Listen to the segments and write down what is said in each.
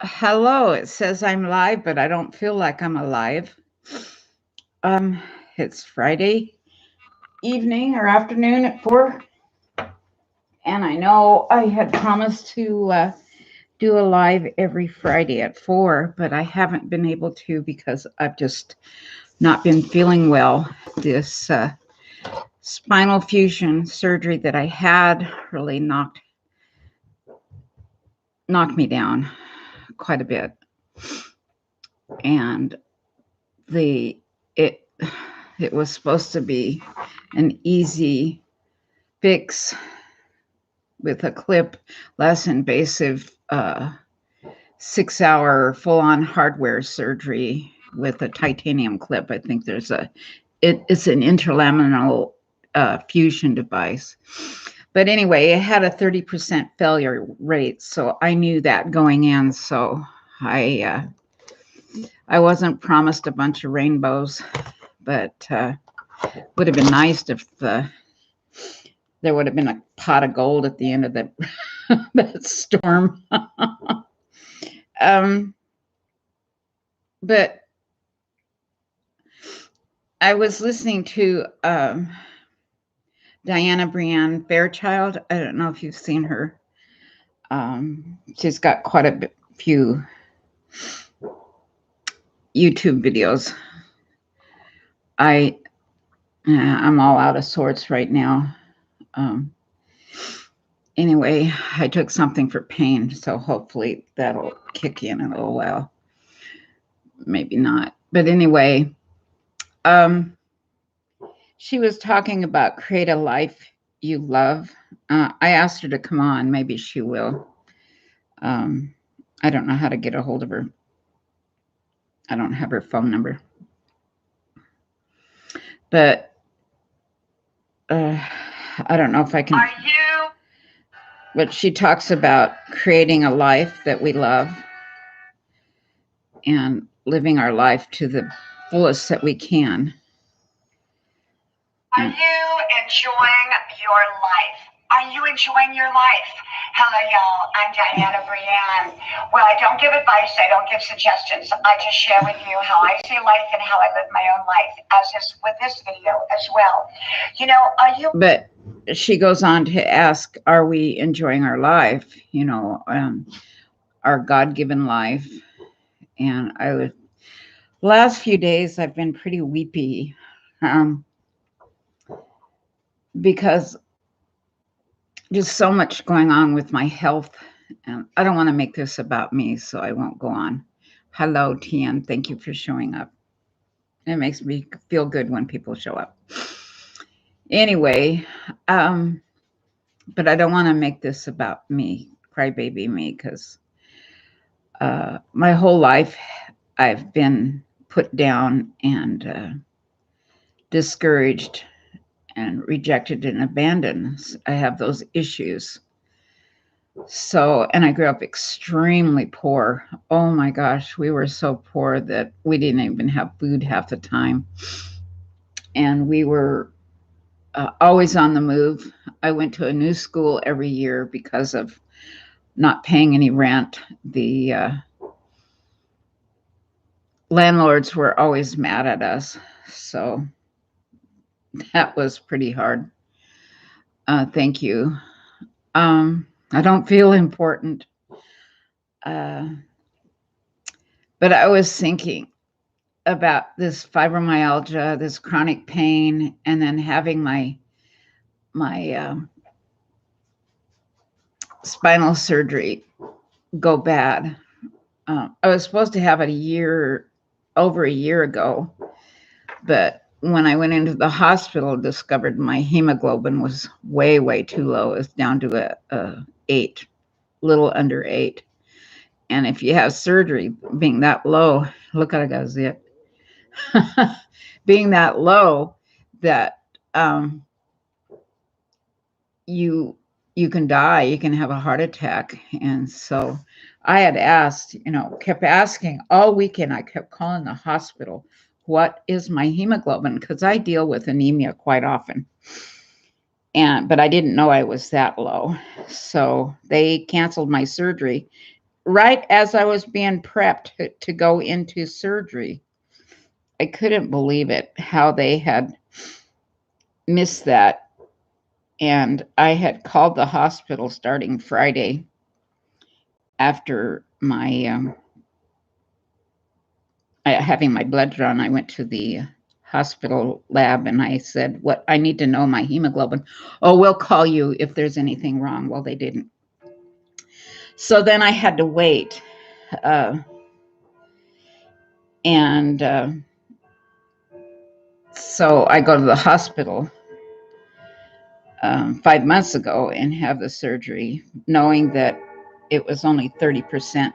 Hello, it says I'm live, but I don't feel like I'm alive. Um, it's Friday evening or afternoon at 4, and I know I had promised to do a live every Friday at 4, but I haven't been able to because I've just not been feeling well. This spinal fusion surgery that I had really knocked me down quite a bit, and it was supposed to be an easy fix with a clip, less invasive, 6-hour full-on hardware surgery with a titanium clip. I think it's an interlaminar fusion device. But anyway, it had a 30% failure rate, so I knew that going in. So I wasn't promised a bunch of rainbows, but would have been nice if there would have been a pot of gold at the end of that storm. But I was listening to Diana Brienne Fairchild. I don't know if you've seen her. She's got quite a few YouTube videos. I'm all out of sorts right now. Anyway, I took something for pain, so hopefully that'll kick in a little while. Maybe not. But anyway, she was talking about create a life you love. I asked her to come on. Maybe she will. I don't know how to get a hold of her. I don't have her phone number. But I don't know if I can. Are you? But she talks about creating a life that we love and living our life to the fullest that we can. Are you enjoying your life? Are you enjoying your life? Hello, y'all. I'm Diana Brienne. Well, I don't give advice. I don't give suggestions. I just share with you how I see life and how I live my own life, as is with this video as well. You know, are you? But she goes on to ask, are we enjoying our life? You know, our God-given life. And last few days I've been pretty weepy because just so much going on with my health, and I don't want to make this about me, so I won't go on. Hello, Tian. Thank you for showing up. It makes me feel good when people show up. Anyway, but I don't want to make this about me, crybaby me, because my whole life I've been put down and discouraged and rejected and abandoned. I have those issues. So, and I grew up extremely poor. Oh my gosh, we were so poor that we didn't even have food half the time. And we were always on the move. I went to a new school every year because of not paying any rent. The landlords were always mad at us. So that was pretty hard. Thank you. I don't feel important. But I was thinking about this fibromyalgia, this chronic pain, and then having my spinal surgery go bad. I was supposed to have it over a year ago, but when I went into the hospital, discovered my hemoglobin was way, way too low. It's down to a 8, little under 8. And if you have surgery, being that low, look, I got a zit. Being that low, that you can die, you can have a heart attack. And so I had asked, kept asking all weekend. I kept calling the hospital, what is my hemoglobin? Because I deal with anemia quite often. But I didn't know I was that low. So they canceled my surgery right as I was being prepped to go into surgery. I couldn't believe it, how they had missed that. And I had called the hospital starting Friday after my having my blood drawn. I went to the hospital lab and I said, "What, I need to know my hemoglobin." "Oh, we'll call you if there's anything wrong." Well, they didn't. So then I had to wait. And so I go to the hospital 5 months ago and have the surgery, knowing that it was only 30%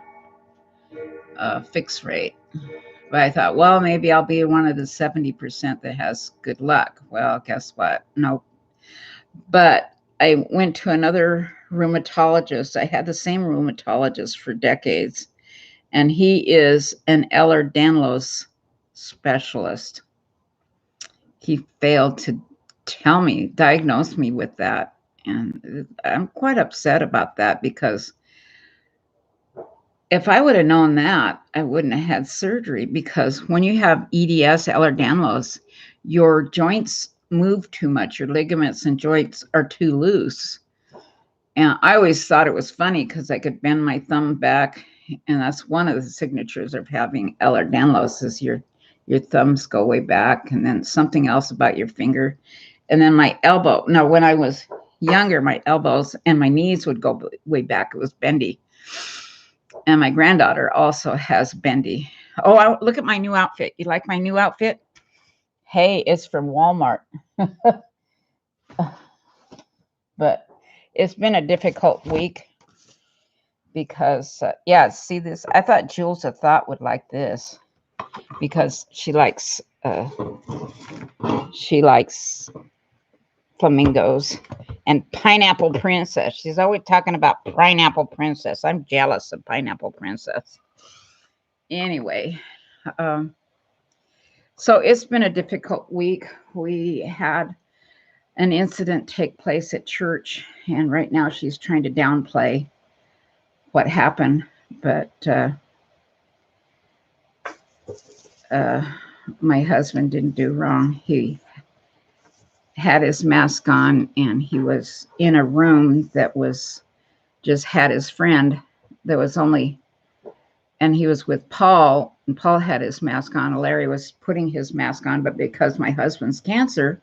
fix rate. But I thought, well, maybe I'll be one of the 70% that has good luck. Well, guess what? No. But I went to another rheumatologist. I had the same rheumatologist for decades, and he is an Ehlers-Danlos specialist. He failed to diagnose me with that. And I'm quite upset about that, because if I would have known that, I wouldn't have had surgery, because when you have EDS, Ehlers-Danlos, your joints move too much. Your ligaments and joints are too loose. And I always thought it was funny because I could bend my thumb back. And that's one of the signatures of having Ehlers-Danlos, is your thumbs go way back, and then something else about your finger. And then my elbow. Now, when I was younger, my elbows and my knees would go way back. It was bendy. And my granddaughter also has bendy. Oh, look at my new outfit. You like my new outfit? Hey, it's from Walmart. But it's been a difficult week because, yeah, see this? I thought Jules of Thought would like this, because she likes flamingos and Pineapple Princess. She's always talking about Pineapple Princess. I'm jealous of Pineapple Princess. Anyway, so it's been a difficult week. We had an incident take place at church, and right now she's trying to downplay what happened, but my husband didn't do wrong. He had his mask on, and he was in a room that was just had his friend. There was only, and he was with Paul, and Paul had his mask on. Larry was putting his mask on, but because my husband's cancer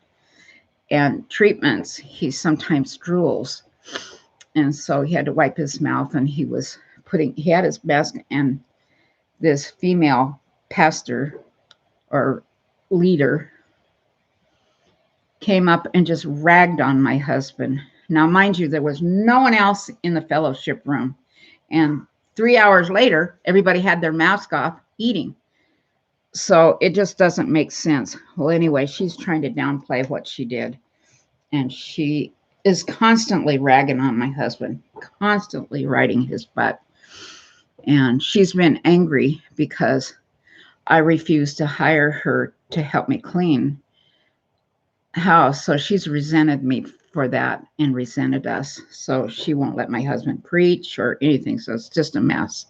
and treatments, he sometimes drools. And so he had to wipe his mouth, and he had his mask, and this female pastor or leader came up and just ragged on my husband. Now, mind you, there was no one else in the fellowship room. And 3 hours later, everybody had their mask off eating. So it just doesn't make sense. Well, anyway, she's trying to downplay what she did. And she is constantly ragging on my husband, constantly riding his butt. And she's been angry because I refused to hire her to help me clean house. So she's resented me for that and resented us. So she won't let my husband preach or anything. So it's just a mess.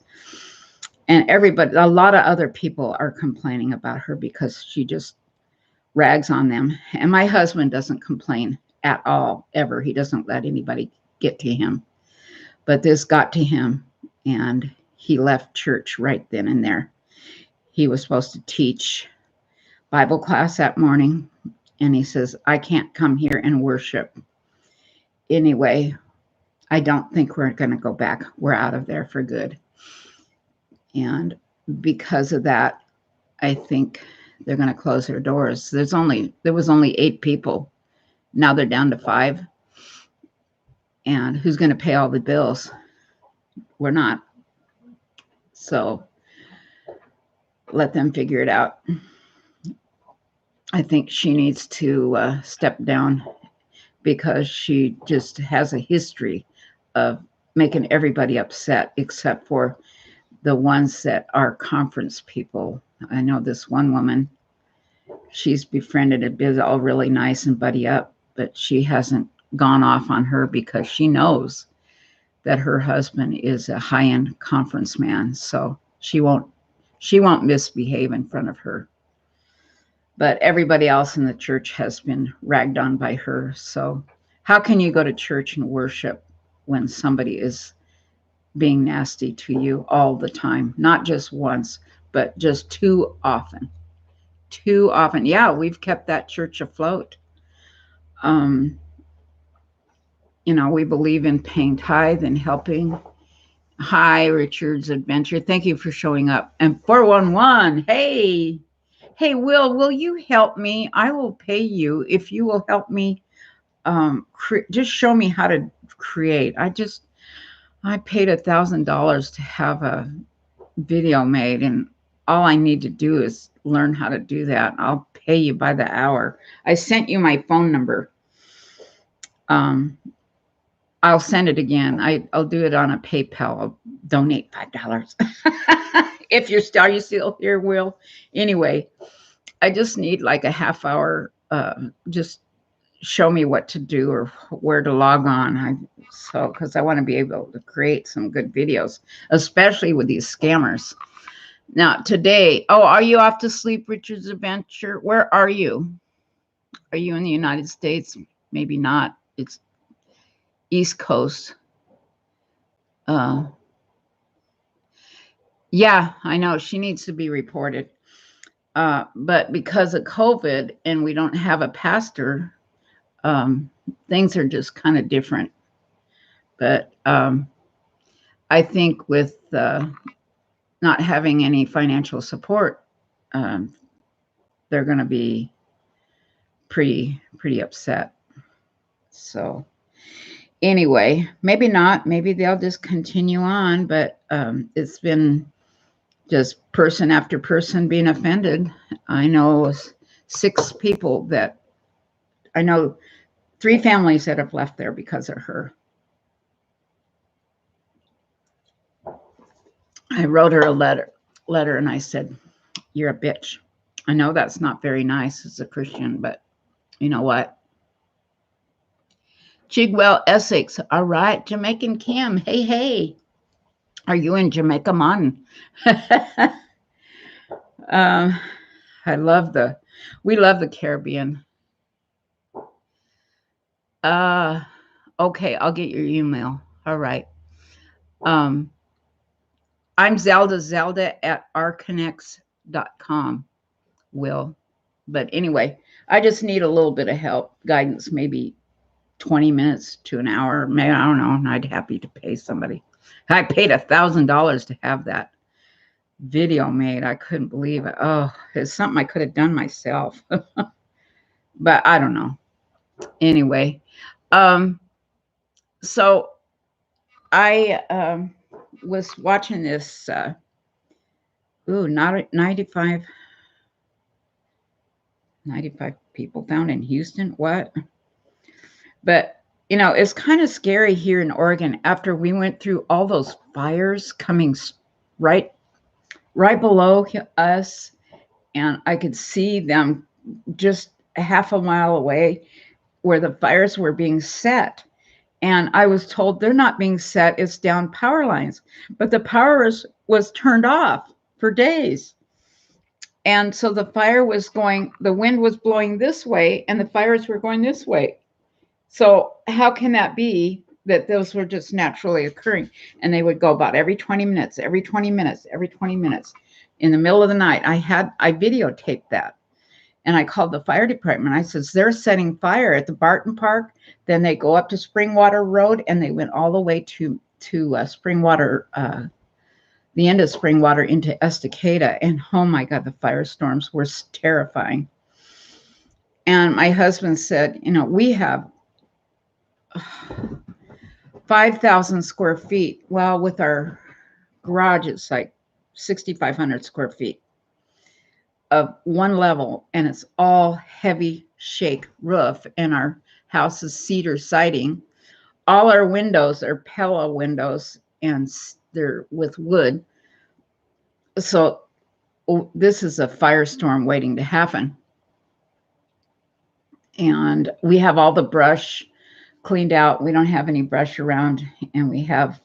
And a lot of other people are complaining about her because she just rags on them. And my husband doesn't complain at all, ever. He doesn't let anybody get to him. But this got to him, and he left church right then and there. He was supposed to teach Bible class that morning, and he says, "I can't come here and worship." Anyway, I don't think we're going to go back. We're out of there for good. And because of that, I think they're going to close their doors. There was only 8 people. Now they're down to 5. And who's going to pay all the bills? We're not. So let them figure it out. I think she needs to step down, because she just has a history of making everybody upset except for the ones that are conference people. I know this one woman, she's befriended a bit, all really nice and buddy up, but she hasn't gone off on her because she knows that her husband is a high-end conference man, so she won't misbehave in front of her. But everybody else in the church has been ragged on by her. So how can you go to church and worship when somebody is being nasty to you all the time? Not just once, but just too often. Too often. Yeah, we've kept that church afloat. You know, we believe in paying tithe and helping. Hi, Richard's Adventure. Thank you for showing up. And 411, hey. Hey, will you help me? I will pay you if you will help me. Just show me how to create. I paid $1,000 to have a video made, and all I need to do is learn how to do that. I'll pay you by the hour. I sent you my phone number. I'll send it again. I'll do it on a PayPal. I'll donate $5. If you're still here, Will. Anyway, I just need like a half hour. Just show me what to do or where to log on. Because I want to be able to create some good videos, especially with these scammers. Now today, are you off to sleep, Richard's Adventure? Where are you? Are you in the United States? Maybe not. It's East Coast. Yeah, I know she needs to be reported. But because of COVID and we don't have a pastor, things are just kind of different. But I think with not having any financial support, they're going to be pretty upset. So anyway, maybe not. Maybe they'll just continue on. But it's been just person after person being offended. I know 6 people that I know, 3 families that have left there because of her. I wrote her a letter and I said, "You're a bitch." I know that's not very nice as a Christian, but you know what? Chigwell, Essex. All right. Jamaican Kim. Hey. Are you in Jamaica, man? We love the Caribbean. Okay, I'll get your email. All right. I'm Zelda at rconnects.com, Will. But anyway, I just need a little bit of help, guidance, maybe 20 minutes to an hour. Maybe, I don't know, and I'd happy to pay somebody. I paid $1,000 to have that video made. I couldn't believe it. Oh, it's something I could have done myself. But I don't know. Anyway, so I was watching this, not 95 people found in Houston. What? But, you know, it's kind of scary here in Oregon after we went through all those fires coming right below us. And I could see them just a half a mile away where the fires were being set. And I was told they're not being set, it's down power lines. But the power was turned off for days. And so the fire was going, the wind was blowing this way and the fires were going this way. So how can that be that those were just naturally occurring? And they would go about every 20 minutes, every 20 minutes, every 20 minutes. In the middle of the night, I videotaped that. And I called the fire department. I says, they're setting fire at the Barton Park. Then they go up to Springwater Road and they went all the way to Springwater, the end of Springwater into Estacada. And oh my God, the firestorms were terrifying. And my husband said, you know, we have 5,000 square feet. Well, with our garage, it's like 6,500 square feet of one level, and it's all heavy shake roof, and our house is cedar siding. All our windows are Pella windows, and they're with wood. So this is a firestorm waiting to happen. And we have all the brush cleaned out. We don't have any brush around, and we have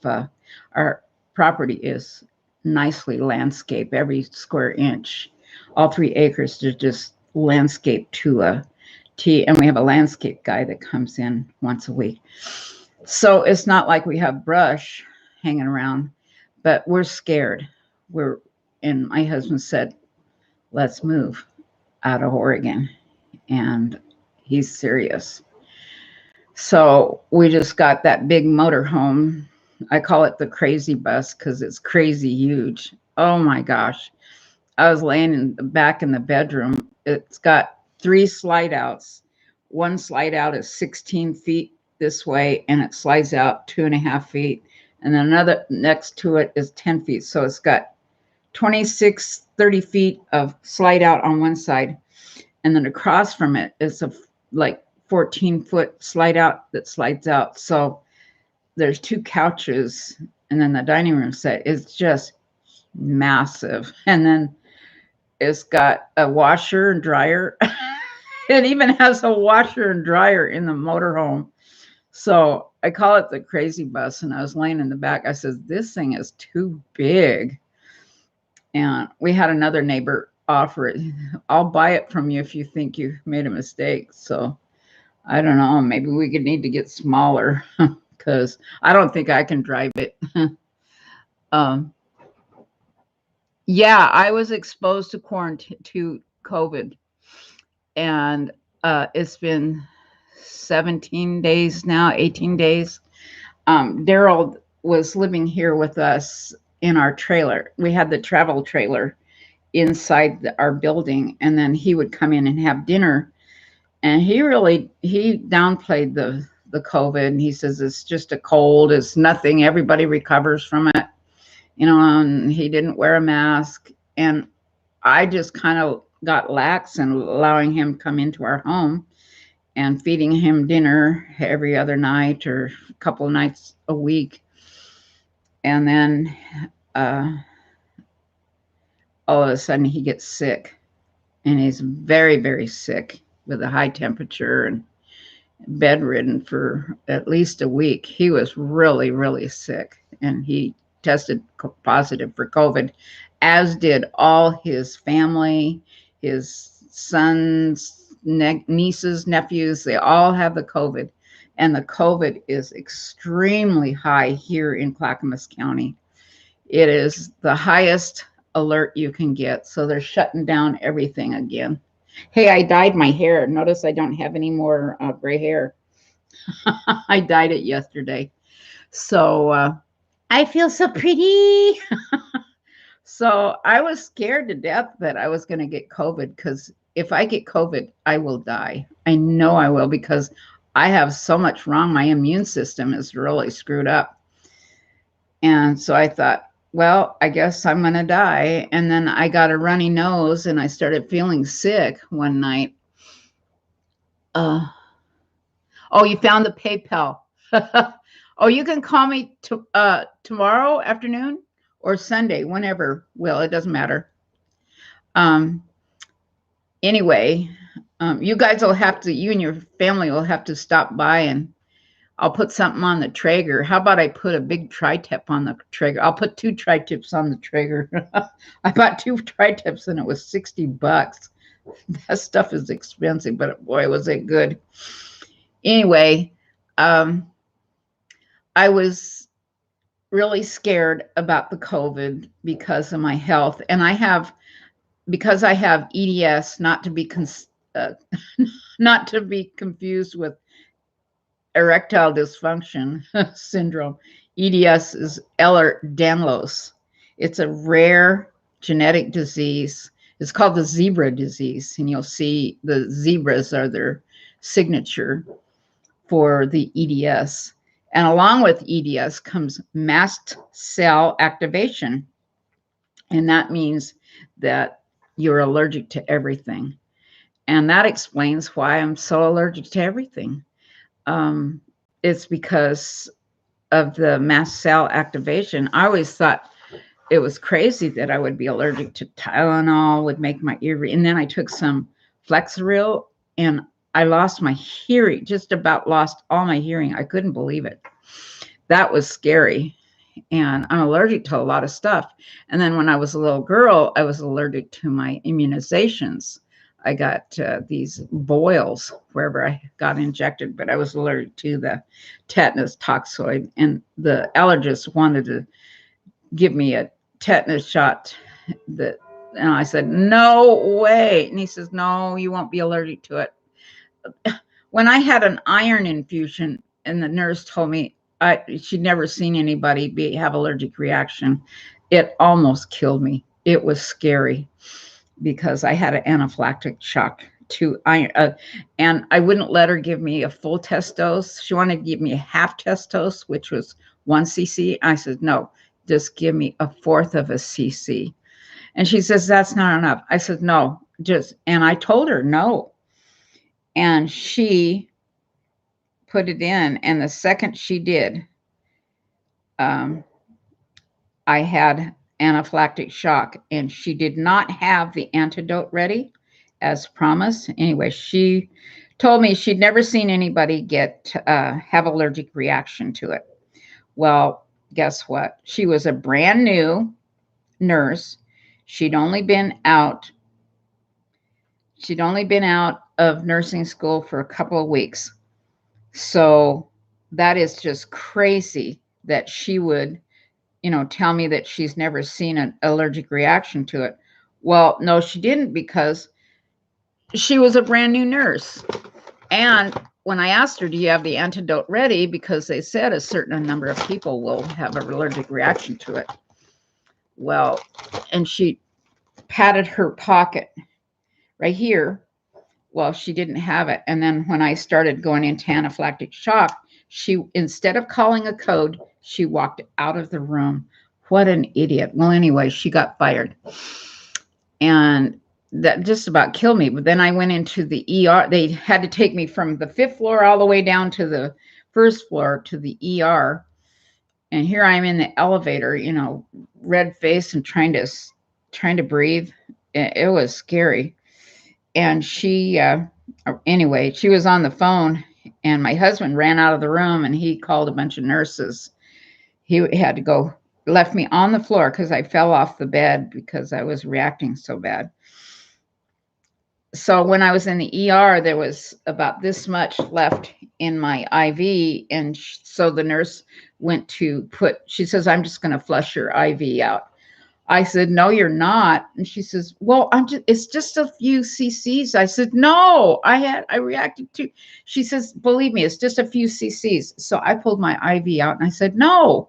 our property is nicely landscaped, every square inch. All 3 acres are just landscaped to a T, and we have a landscape guy that comes in once a week. So it's not like we have brush hanging around, but we're scared. And my husband said, let's move out of Oregon. And he's serious. So we just got that big motorhome. I call it the crazy bus because it's crazy huge. Oh my gosh. I was laying in the back in the bedroom. It's got 3 slide outs. One slide out is 16 feet this way, and it slides out 2.5 feet. And then another next to it is 10 feet. So it's got 26, 30 feet of slide out on one side. And then across from it is a like 14-foot slide out that slides out. So there's 2 couches, and then the dining room set is just massive. And then it's got a washer and dryer. It even has a washer and dryer in the motorhome. So I call it the crazy bus. And I was laying in the back. I said, this thing is too big. And we had another neighbor offer it. I'll buy it from you if you think you made a mistake. So I don't know. Maybe we could need to get smaller because I don't think I can drive it. Yeah, I was exposed to quarantine to COVID, and it's been 17 days now, 18 days. Daryl was living here with us in our trailer. We had the travel trailer inside our building, and then he would come in and have dinner. And he downplayed the COVID. And he says it's just a cold, it's nothing. Everybody recovers from it, and he didn't wear a mask. And I just kind of got lax in allowing him come into our home and feeding him dinner every other night or a couple of nights a week. And then all of a sudden he gets sick, and he's very, very sick with a high temperature and bedridden for at least a week. He was really, really sick, and he tested positive for COVID, as did all his family, his sons, nieces, nephews. They all have the COVID, and the COVID is extremely high here in Clackamas County. It is the highest alert you can get. So they're shutting down everything again. Hey, I dyed my hair. Notice I don't have any more gray hair. I dyed it yesterday. So I feel so pretty. So I was scared to death that I was going to get COVID, because if I get COVID, I will die. I know I will, because I have so much wrong. My immune system is really screwed up. And so I thought, well, I guess I'm going to die. And then I got a runny nose, and I started feeling sick one night. Oh, you found the PayPal. Oh, you can call me tomorrow afternoon or Sunday, whenever. Will, it doesn't matter. Anyway, you guys will have to, you and your family will have to stop by, and I'll put something on the Traeger. How about I put a big tri-tip on the Traeger? I'll put 2 tri-tips on the Traeger. I bought 2 tri-tips, and it was $60. That stuff is expensive, but boy, was it good. Anyway, I was really scared about the COVID because of my health. And because I have EDS, not to be confused with erectile dysfunction syndrome. EDS is Ehlers-Danlos. It's a rare genetic disease. It's called the zebra disease, and you'll see the zebras are their signature for the EDS. And along with EDS comes mast cell activation, and that means that you're allergic to everything. And that explains why I'm so allergic to everything. It's because of the mast cell activation. I always thought it was crazy that I would be allergic to Tylenol, would make my ear, and then I took some Flexeril, and I lost my hearing, just about lost all my hearing. I couldn't believe it. That was scary. And I'm allergic to a lot of stuff. And then when I was a little girl, I was allergic to my immunizations. I got these boils wherever I got injected, but I was allergic to the tetanus toxoid. And the allergist wanted to give me a tetanus shot. And I said, no way. And he says, no, you won't be allergic to it. When I had an iron infusion, and the nurse told me she'd never seen anybody have allergic reaction, it almost killed me. It was scary because I had an anaphylactic shock to iron, and I wouldn't let her give me a full test dose. She wanted to give me a half test dose, which was 1 cc. I said, no, just give me a fourth of a cc. And she says, that's not enough. I said, no, and I told her no. And she put it in. And the second she did, I had anaphylactic shock, and she did not have the antidote ready as promised. Anyway, she told me she'd never seen anybody have allergic reaction to it. Well, guess what? She was a brand new nurse. She'd only been out of nursing school for a couple of weeks. So that is just crazy that she would, tell me that she's never seen an allergic reaction to it. Well, no, she didn't, because she was a brand new nurse. And when I asked her, do you have the antidote ready? Because they said a certain number of people will have an allergic reaction to it. Well, and she patted her pocket right here. Well, she didn't have it. And then when I started going into anaphylactic shock, instead of calling a code, she walked out of the room. What an idiot. Well, anyway, she got fired. And that just about killed me. But then I went into the ER. They had to take me from the 5th floor all the way down to the 1st floor to the ER. And here I am in the elevator, red face and trying to breathe. It was scary. And anyway, she was on the phone, and my husband ran out of the room, and he called a bunch of nurses. He had to go, left me on the floor because I fell off the bed because I was reacting so bad. So when I was in the ER, there was about this much left in my IV. And so the nurse she says, I'm just going to flush your IV out. I said, no, you're not. And she says, well, it's just a few cc's. I said, no, I reacted to. She says, believe me, it's just a few cc's. So I pulled my IV out and I said, no.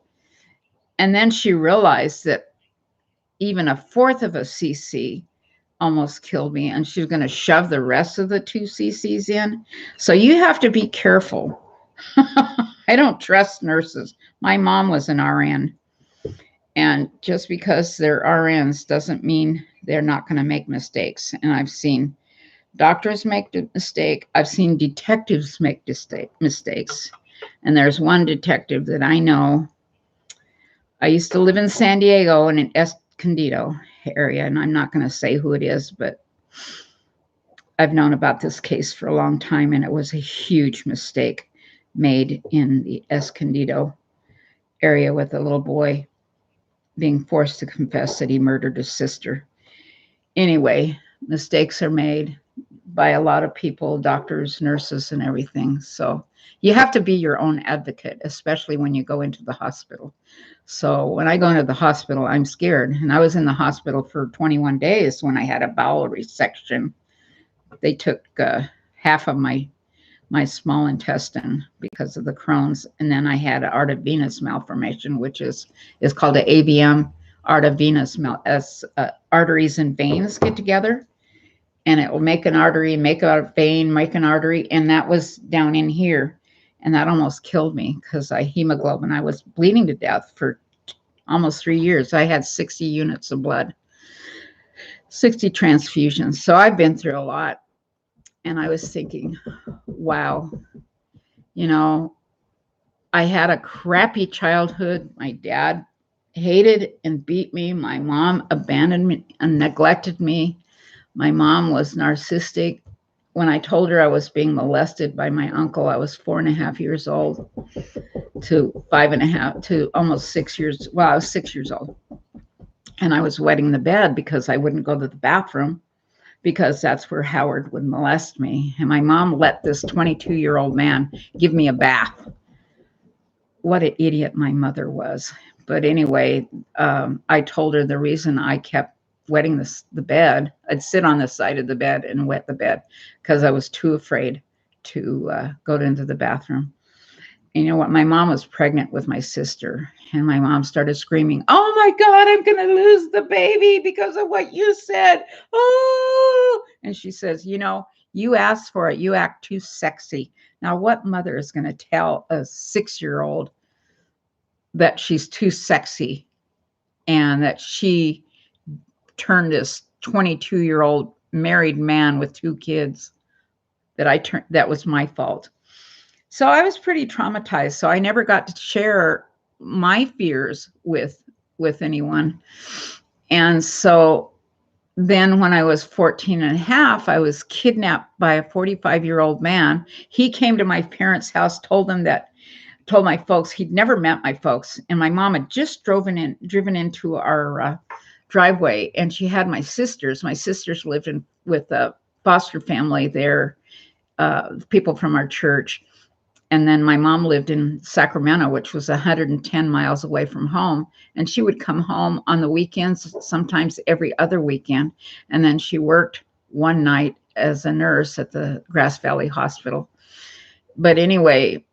And then she realized that even a fourth of a cc almost killed me, and she's going to shove the rest of the 2 cc's in. So you have to be careful. I don't trust nurses. My mom was an RN. And just because they're RNs doesn't mean they're not going to make mistakes. And I've seen doctors make a mistake. I've seen detectives make mistakes. And there's one detective that I know. I used to live in San Diego in an Escondido area, and I'm not going to say who it is, but I've known about this case for a long time, and it was a huge mistake made in the Escondido area with a little boy being forced to confess that he murdered his sister. Anyway, mistakes are made by a lot of people, doctors, nurses, and everything. So you have to be your own advocate, especially when you go into the hospital. So when I go into the hospital, I'm scared. And I was in the hospital for 21 days when I had a bowel resection. They took half of my small intestine because of the Crohn's. And then I had an arteriovenous malformation, which is called an AVM, arteriovenous as arteries and veins get together. And it will make an artery, make a vein, make an artery. And that was down in here. And that almost killed me because hemoglobin. I was bleeding to death for almost 3 years. I had 60 units of blood, 60 transfusions. So I've been through a lot. And I was thinking, wow, I had a crappy childhood. My dad hated and beat me. My mom abandoned me and neglected me. My mom was narcissistic. when I told her I was being molested by my uncle, I was 4.5 years old to 5.5 to almost 6 years. Well, I was 6 years old. And I was wetting the bed because I wouldn't go to the bathroom because that's where Howard would molest me. And my mom let this 22-year-old man give me a bath. What an idiot my mother was. But anyway, I told her the reason I kept wetting the bed, I'd sit on the side of the bed and wet the bed because I was too afraid to go into the bathroom. And you know what? My mom was pregnant with my sister, and my mom started screaming, "Oh my God, I'm going to lose the baby because of what you said." Oh, and she says, "You know, you asked for it. You act too sexy." Now, what mother is going to tell a 6-year-old that she's too sexy and that she turned this 22-year-old married man with 2 kids that was my fault? So I was pretty traumatized. So I never got to share my fears with anyone. And so then when I was 14 and a half, I was kidnapped by a 45-year-old man. He came to my parents' house, told my folks he'd never met my folks. And my mom had just driven into our driveway, and she had my sisters. My sisters lived with a foster family there, people from our church. And then my mom lived in Sacramento, which was 110 miles away from home. And she would come home on the weekends, sometimes every other weekend. And then she worked one night as a nurse at the Grass Valley Hospital. But anyway,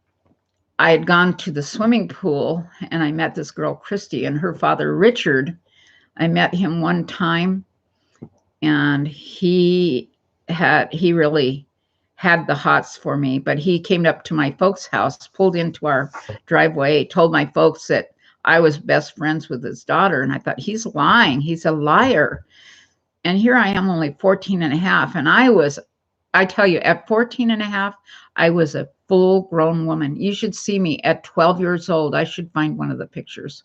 I had gone to the swimming pool and I met this girl, Christy, and her father, Richard. I met him one time, and he really had the hots for me, but he came up to my folks' house, pulled into our driveway, told my folks that I was best friends with his daughter. And I thought, he's lying. He's a liar. And here I am, only 14 and a half. And I tell you, at 14 and a half, I was a full grown woman. You should see me at 12 years old. I should find one of the pictures.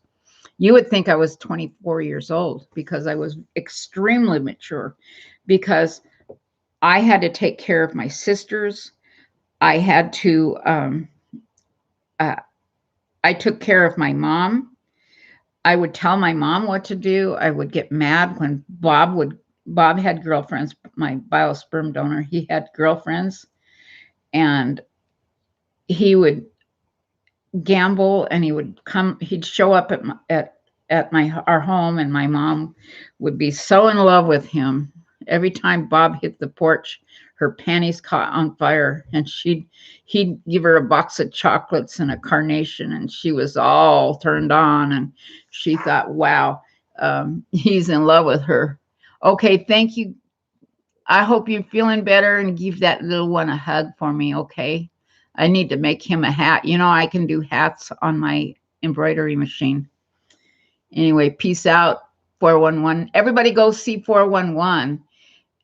You would think I was 24 years old because I was extremely mature, because I had to take care of my sisters. I had to, I took care of my mom. I would tell my mom what to do. I would get mad when Bob had girlfriends, my biosperm donor. He had girlfriends, and he would gamble, and he'd show up at our home, and my mom would be so in love with him. Every time Bob hit the porch, her panties caught on fire, and he'd give her a box of chocolates and a carnation, and she was all turned on, and she thought, wow, he's in love with her. Okay, thank you. I hope you're feeling better, and give that little one a hug for me, okay? I need to make him a hat. You know, I can do hats on my embroidery machine. Anyway, peace out, 411. Everybody go see 411.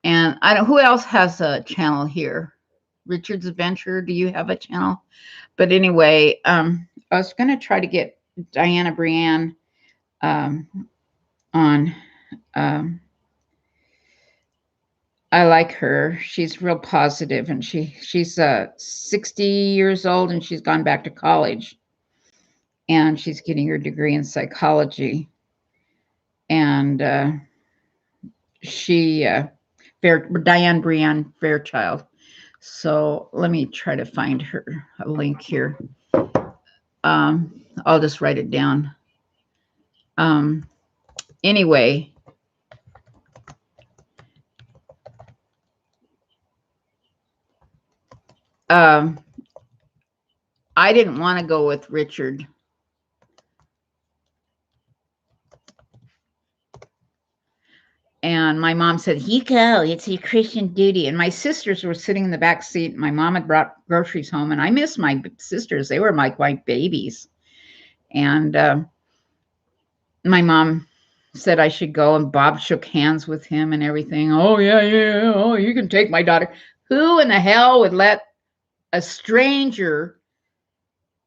And I don't, who else has a channel here? Richard's Adventure, do you have a channel? But anyway, I was going to try to get Diana Brienne on. I like her. She's real positive, and she's 60 years old, and she's gone back to college, and she's getting her degree in psychology. And Diane Brienne Fairchild. So let me try to find her a link here. I'll just write it down. Anyway, I didn't want to go with Richard. And my mom said, "You go, it's your Christian duty." And my sisters were sitting in the back seat. My mom had brought groceries home, and I miss my sisters. They were like my babies. And my mom said I should go, and Bob shook hands with him and everything. Oh, yeah. Oh, you can take my daughter. Who in the hell would let a stranger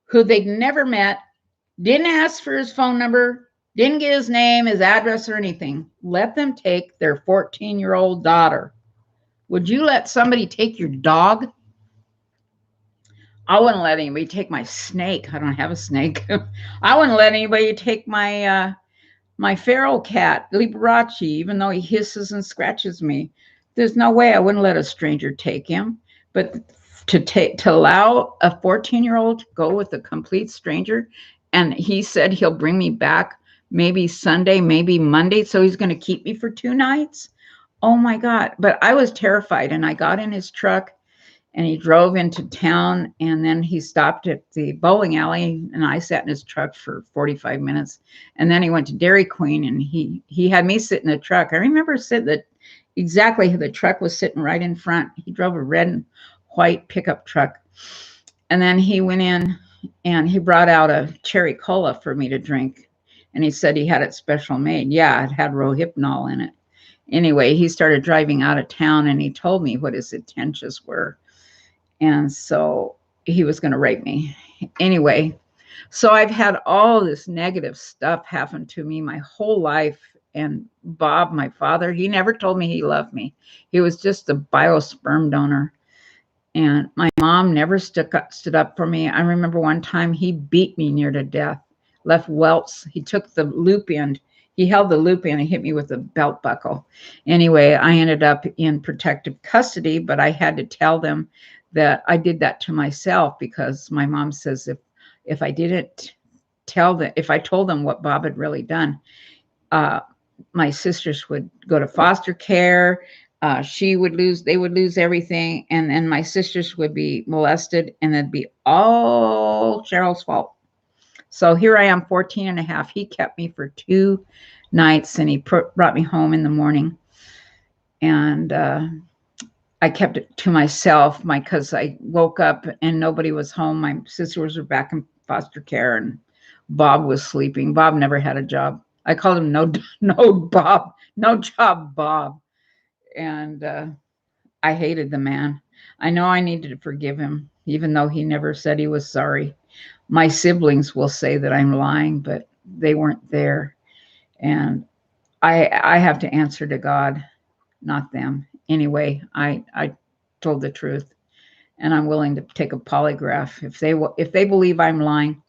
who they'd never met, didn't ask for his phone number, didn't get his name, his address, or anything, let them take their 14-year-old daughter? Would you let somebody take your dog? I wouldn't let anybody take my snake. I don't have a snake. I wouldn't let anybody take my feral cat, Liberace, even though he hisses and scratches me. There's no way I wouldn't let a stranger take him. But to allow a 14-year-old to go with a complete stranger, and he said he'll bring me back maybe Sunday, maybe Monday, so he's going to keep me for 2 nights. Oh my God. But I was terrified, and I got in his truck and he drove into town, and then he stopped at the bowling alley, and I sat in his truck for 45 minutes. And then he went to Dairy Queen, and he had me sit in the truck. I remember sitting exactly, the truck was sitting right in front. He drove a red and white pickup truck. And then he went in and he brought out a cherry cola for me to drink. And he said he had it special made. Yeah, it had Rohypnol in it. Anyway, he started driving out of town, and he told me what his intentions were. And so he was going to rape me. Anyway, so I've had all this negative stuff happen to me my whole life. And Bob, my father, he never told me he loved me. He was just a biosperm donor. And my mom never stood up for me. I remember one time he beat me near to death, left welts. He took the loop end. He held the loop in and hit me with a belt buckle. Anyway, I ended up in protective custody, but I had to tell them that I did that to myself, because my mom says if I didn't tell them, if I told them what Bob had really done, my sisters would go to foster care. They would lose everything. And then my sisters would be molested, and it'd be all Cheryl's fault. So here I am, 14 and a half. He kept me for 2 nights, and he brought me home in the morning. And I kept it to myself, because I woke up and nobody was home. My sisters were back in foster care, and Bob was sleeping. Bob never had a job. I called him no job Bob. And I hated the man. I know I needed to forgive him, even though he never said he was sorry. My siblings will say that I'm lying, but they weren't there. And I have to answer to God, not them. Anyway, I told the truth, and I'm willing to take a polygraph. If they believe I'm lying,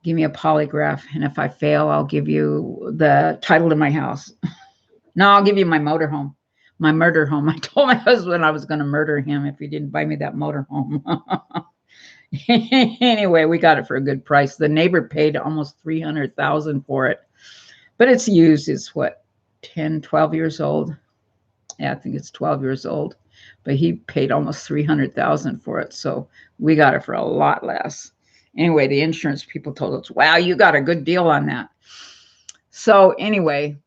give me a polygraph. And if I fail, I'll give you the title to my house. No, I'll give you my motorhome, my murder home. I told my husband I was going to murder him if he didn't buy me that motorhome. Anyway, we got it for a good price. The neighbor paid almost $300,000 for it, but it's used. It's what, 10, 12 years old. Yeah, I think it's 12 years old, but he paid almost $300,000 for it. So we got it for a lot less. Anyway, the insurance people told us, wow, you got a good deal on that. So anyway,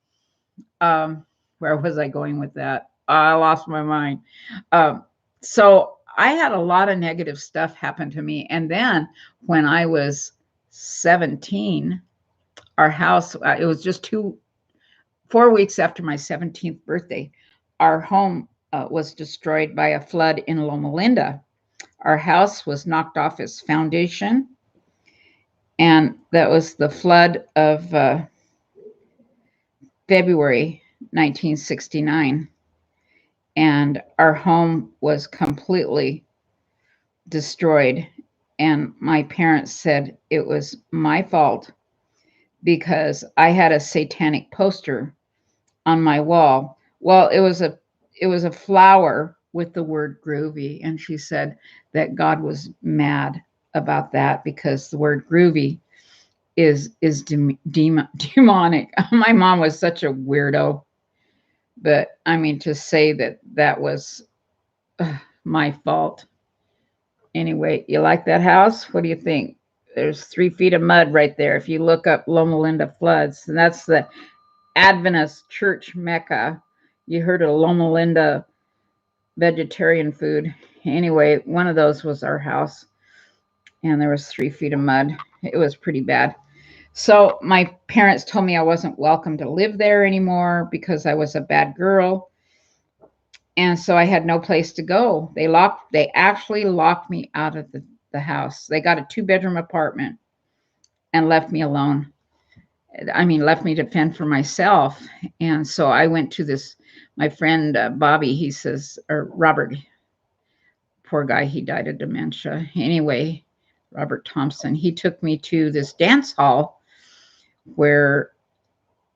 where was I going with that? I lost my mind. So I had a lot of negative stuff happen to me. And then when I was 17, our house, it was just 4 weeks after my 17th birthday, our home was destroyed by a flood in Loma Linda. Our house was knocked off its foundation, and that was the flood of February 1969. And our home was completely destroyed. And my parents said it was my fault because I had a satanic poster on my wall. Well, it was a flower with the word groovy, and she said that God was mad about that because the word groovy is demonic. My mom was such a weirdo, but I mean, to say that was my fault. Anyway, you like that house? What do you think? There's 3 feet of mud right there. If you look up Loma Linda floods, and that's the Adventist church Mecca. You heard of Loma Linda vegetarian food. Anyway, one of those was our house, and there was 3 feet of mud. It was pretty bad. So my parents told me I wasn't welcome to live there anymore because I was a bad girl. And so I had no place to go. They actually locked me out of the house. They got a 2-bedroom apartment and left me alone. I mean, left me to fend for myself. And so I went to this my friend Bobby, he says, or Robert, poor guy, he died of dementia. Anyway, Robert Thompson, he took me to this dance hall where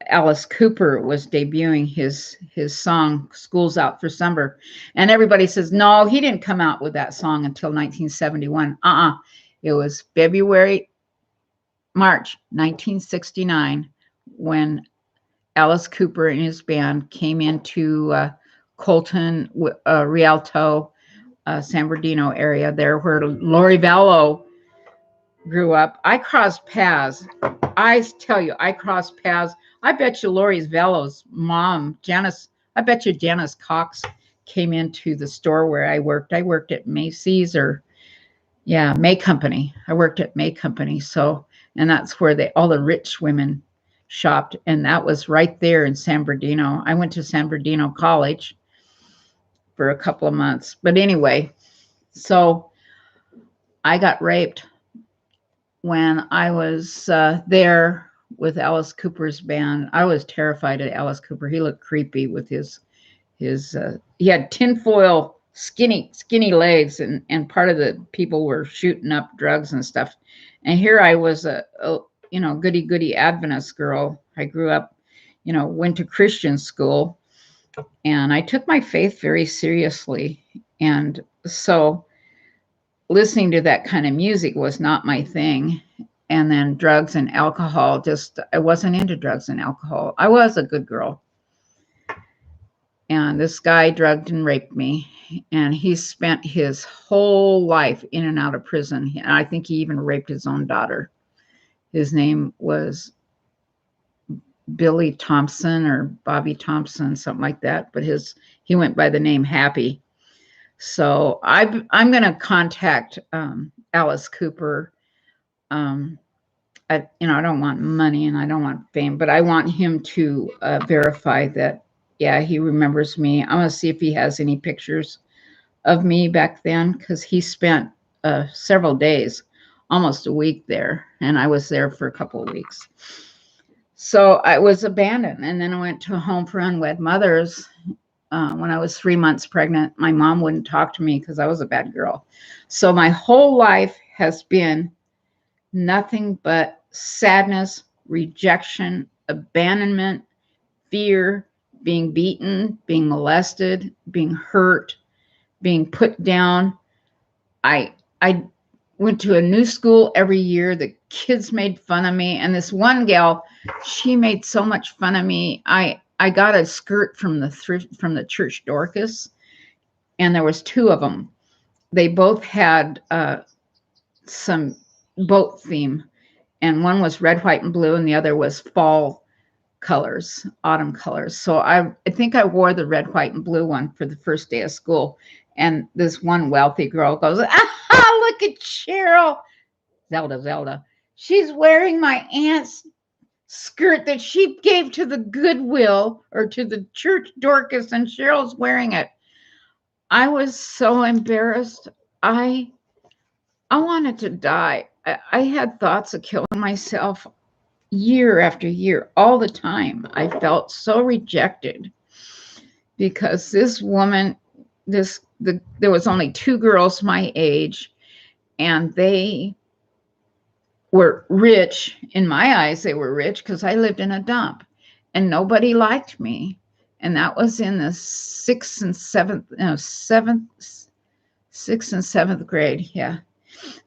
Alice Cooper was debuting his song "School's Out for Summer," and everybody says no, he didn't come out with that song until 1971. It was March 1969 when Alice Cooper and his band came into Colton, Rialto, San Bernardino area, there where Lori Vallow grew up. I crossed paths. I tell you, I crossed paths. I bet you Lori Vallow's mom, Janice, I bet you Janice Cox came into the store where I worked. I worked at Macy's May Company. I worked at May Company. So, and that's where all the rich women shopped. And that was right there in San Bernardino. I went to San Bernardino College for a couple of months. But anyway, so I got raped when I was there with Alice Cooper's band. I was terrified of Alice Cooper. He looked creepy with his he had tinfoil skinny legs, and part of the people were shooting up drugs and stuff. And here I was a goody Adventist girl. I grew up, went to Christian school, and I took my faith very seriously. And so listening to that kind of music was not my thing. And then drugs and alcohol, I wasn't into drugs and alcohol. I was a good girl. And this guy drugged and raped me. And he spent his whole life in and out of prison. And I think he even raped his own daughter. His name was Billy Thompson or Bobby Thompson, something like that. But he went by the name Happy. So I'm going to contact Alice Cooper. I don't want money and I don't want fame, but I want him to verify that, yeah, he remembers me. I want to see if he has any pictures of me back then, because he spent several days, almost a week there, and I was there for a couple of weeks. So I was abandoned, and then I went to a home for unwed mothers. When I was 3 months pregnant, my mom wouldn't talk to me because I was a bad girl. So my whole life has been nothing but sadness, rejection, abandonment, fear, being beaten, being molested, being hurt, being put down. I went to a new school every year. The kids made fun of me. And this one gal, she made so much fun of me. I got a skirt from the church Dorcas, and there was two of them. They both had some boat theme, and one was red, white, and blue, and the other was fall colors, autumn colors. So I think I wore the red, white, and blue one for the first day of school. And this one wealthy girl goes, look at Cheryl, Zelda. She's wearing my aunt's skirt that she gave to the Goodwill or to the church Dorcas, and Cheryl's wearing it. I was so embarrassed. I wanted to die. I had thoughts of killing myself year after year, all the time. I felt so rejected because this woman, there was only two girls my age, and they were rich. In my eyes, they were rich because I lived in a dump, and nobody liked me. And that was in the sixth and seventh grade. Yeah.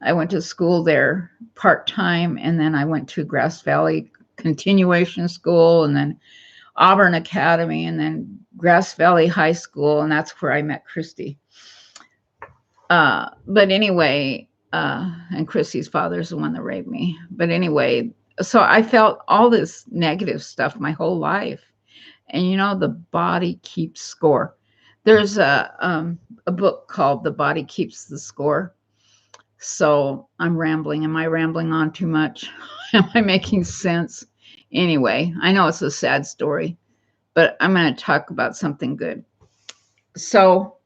I went to school there part-time, and then I went to Grass Valley Continuation School, and then Auburn Academy, and then Grass Valley High School, and that's where I met Christy. But anyway, and Christy's father's the one that raped me. But anyway, so I felt all this negative stuff my whole life. And the body keeps score. There's a book called The Body Keeps the Score. So I'm rambling. Am I rambling on too much? Am I making sense? Anyway, I know it's a sad story, but I'm going to talk about something good. So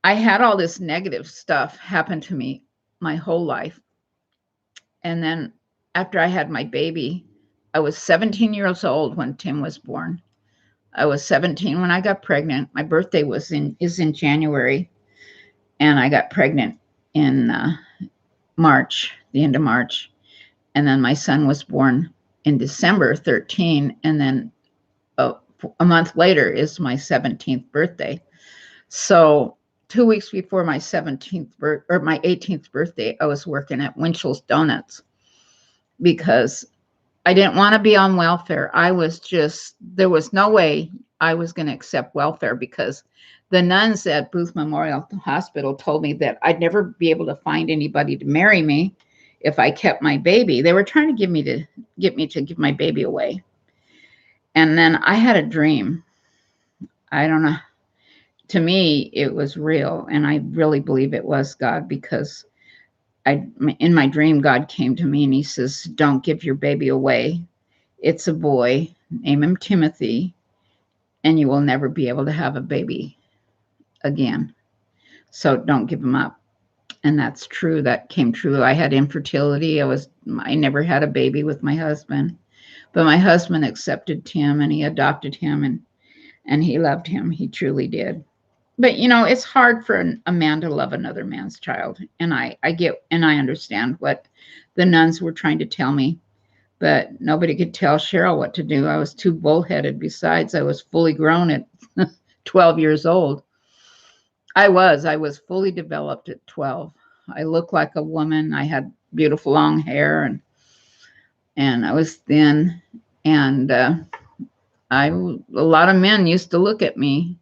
I had all this negative stuff happen to me my whole life. And then after I had my baby, I was 17 years old when Tim was born. I was 17 when I got pregnant. My birthday is in January, and I got pregnant in March, the end of March. And then my son was born in December 13, and then a month later is my 17th birthday. So 2 weeks before my 18th birthday, I was working at Winchell's Donuts because I didn't want to be on welfare. There was no way I was going to accept welfare because the nuns at Booth Memorial Hospital told me that I'd never be able to find anybody to marry me if I kept my baby. They were trying to get me to give my baby away. And then I had a dream. I don't know. To me, it was real. And I really believe it was God because in my dream, God came to me and he says, don't give your baby away. It's a boy. Name him Timothy. And you will never be able to have a baby again. So don't give him up. And that's true. That came true. I had infertility. I never had a baby with my husband. But my husband accepted Tim and he adopted him and he loved him. He truly did. But it's hard for a man to love another man's child. And I understand what the nuns were trying to tell me, but nobody could tell Cheryl what to do. I was too bullheaded. Besides, I was fully grown at 12 years old. I was fully developed at 12. I looked like a woman. I had beautiful long hair and I was thin. And a lot of men used to look at me.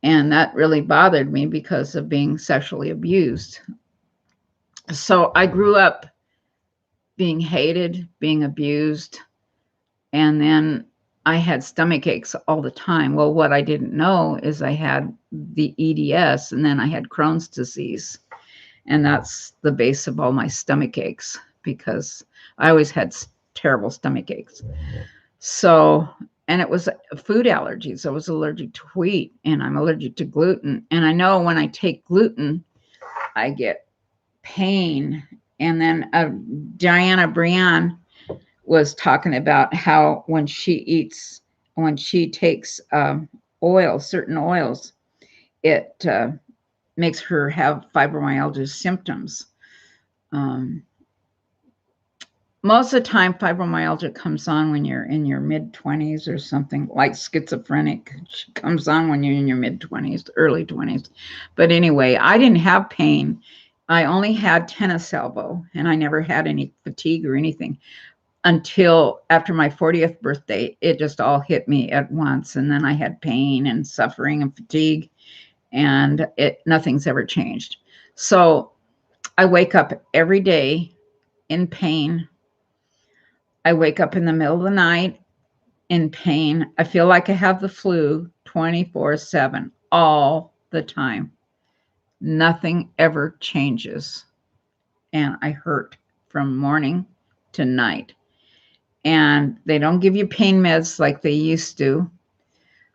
And that really bothered me because of being sexually abused. So I grew up being hated, being abused, and then I had stomach aches all the time. Well, what I didn't know is I had the EDS, and then I had Crohn's disease. And that's the base of all my stomach aches because I always had terrible stomach aches. So, and it was food allergies. I was allergic to wheat and I'm allergic to gluten. And I know when I take gluten, I get pain. And then Diana Brienne was talking about how when she takes certain oils, it makes her have fibromyalgia symptoms. Most of the time, fibromyalgia comes on when you're in your mid-20s or something, like schizophrenic comes on when you're in your mid-20s, early 20s. But anyway, I didn't have pain. I only had tennis elbow, and I never had any fatigue or anything until after my 40th birthday. It just all hit me at once, and then I had pain and suffering and fatigue, and nothing's ever changed. So I wake up every day in pain. I wake up in the middle of the night in pain. I feel like I have the flu 24/7 all the time. Nothing ever changes. And I hurt from morning to night. And they don't give you pain meds like they used to.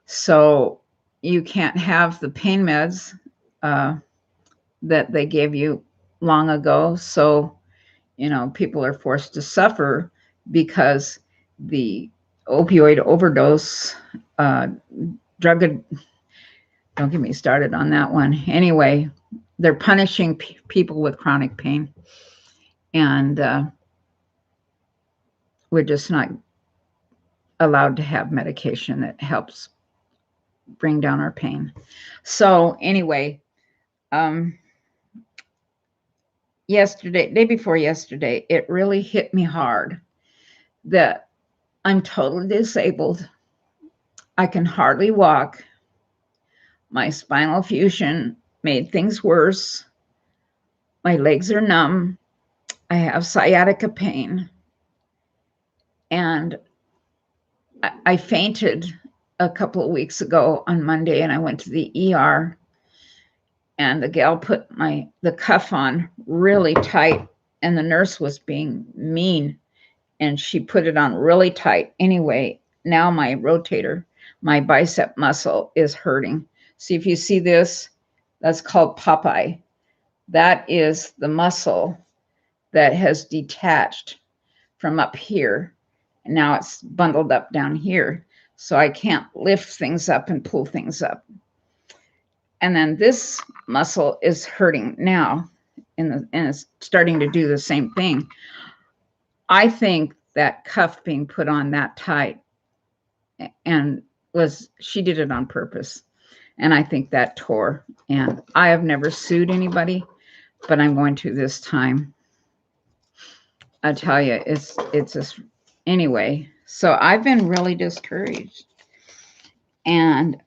So you can't have the pain meds that they gave you long ago. So, people are forced to suffer because the opioid overdose, don't get me started on that one. Anyway, they're punishing people with chronic pain. And we're just not allowed to have medication that helps bring down our pain. So anyway, day before yesterday, it really hit me hard that I'm totally disabled. I can hardly walk. My spinal fusion made things worse. My legs are numb. I have sciatica pain. And I fainted a couple of weeks ago on Monday, and I went to the ER. And the gal put the cuff on really tight, and the nurse was being mean, and she put it on really tight. Anyway, now my rotator, my bicep muscle is hurting. See, if you see this, that's called Popeye. That is the muscle that has detached from up here. And now it's bundled up down here. so I can't lift things up and pull things up. And then this muscle is hurting now, and it's starting to do the same thing. I think that cuff being put on that tight and she did it on purpose. And I think that tore. And I have never sued anybody, but I'm going to this time. I tell you, it's just, anyway. So I've been really discouraged. And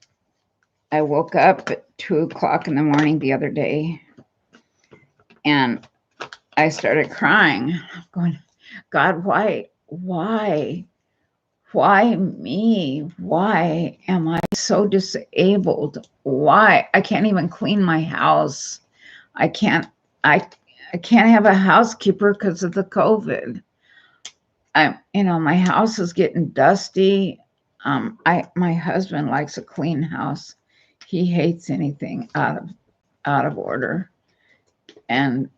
I woke up at 2 o'clock in the morning the other day, and I started crying. I'm going, God, why me? Why am I so disabled? Why? I can't even clean my house. I can't have a housekeeper because of the COVID. My house is getting dusty. My husband likes a clean house. He hates anything out of order, and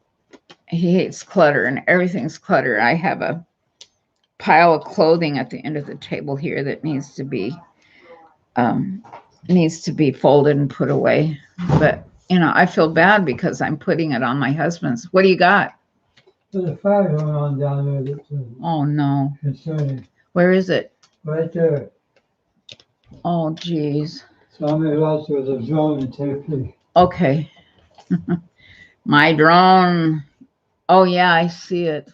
he hates clutter, and everything's clutter. I have a pile of clothing at the end of the table here that needs to be folded and put away. But I feel bad because I'm putting it on my husband's. What do you got? There's a fire going on down there. Oh no! Concerning. Where is it? Right there. Oh geez. Somebody else with a drone and take a peek. Okay. My drone. Oh yeah, I see it.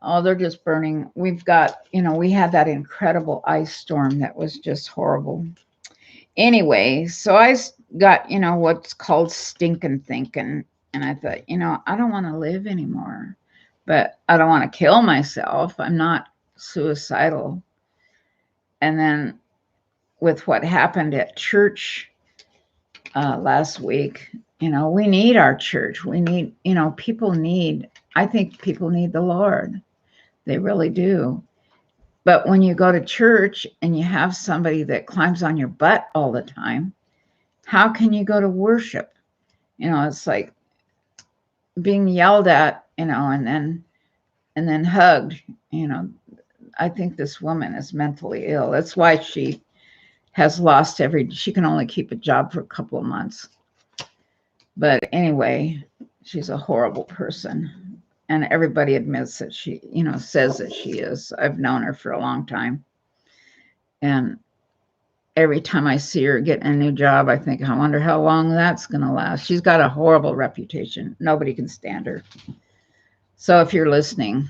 Oh, they're just burning. We've got, we had that incredible ice storm that was just horrible. Anyway, so I got, what's called stinking thinking. And I thought, I don't want to live anymore, but I don't want to kill myself. I'm not suicidal. And then with what happened at church last week, we need our church. We need, I think people need the Lord. They really do. But when you go to church and you have somebody that climbs on your butt all the time, how can you go to worship? It's like being yelled at, and then hugged. I think this woman is mentally ill. That's why she has lost she can only keep a job for a couple of months. But anyway, she's a horrible person. And everybody admits that she, says that she is. I've known her for a long time. And every time I see her getting a new job, I think, I wonder how long that's going to last. She's got a horrible reputation. Nobody can stand her. So if you're listening,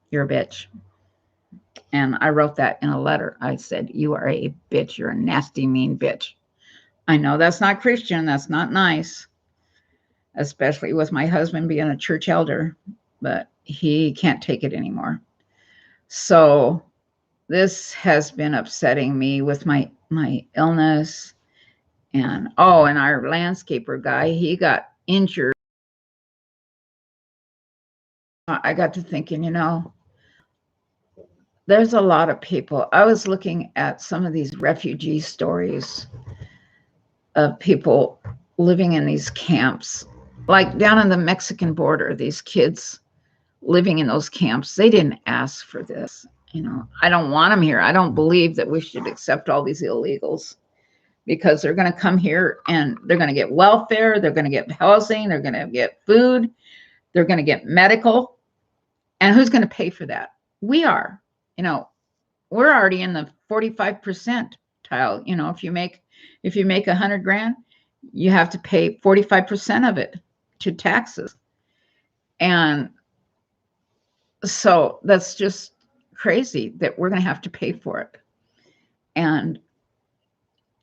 you're a bitch. And I wrote that in a letter. I said, you are a bitch. You're a nasty, mean bitch. I know that's not Christian. That's not nice. Especially with my husband being a church elder, but he can't take it anymore. So this has been upsetting me with my illness. And and our landscaper guy, he got injured. I got to thinking, there's a lot of people. I was looking at some of these refugee stories of people living in these camps. Like down on the Mexican border, these kids living in those camps, they didn't ask for this. I don't want them here. I don't believe that we should accept all these illegals, because they're going to come here and they're going to get welfare. They're going to get housing. They're going to get food. They're going to get medical. And who's going to pay for that? We are. We're already in the 45% tile. If you make $100,000, you have to pay 45% of it to taxes. And so that's just crazy that we're going to have to pay for it. And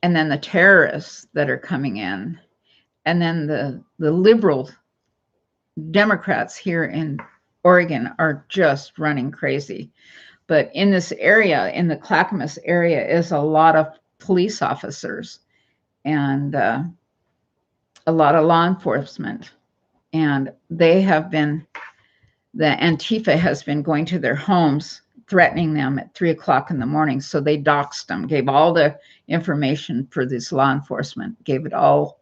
then the terrorists that are coming in, and then the liberal Democrats here in Oregon are just running crazy. But in this area, in the Clackamas area, is a lot of police officers and a lot of law enforcement. And they have been, the Antifa has been going to their homes, threatening them at 3 o'clock in the morning. So they doxed them, gave all the information for this law enforcement, gave it all,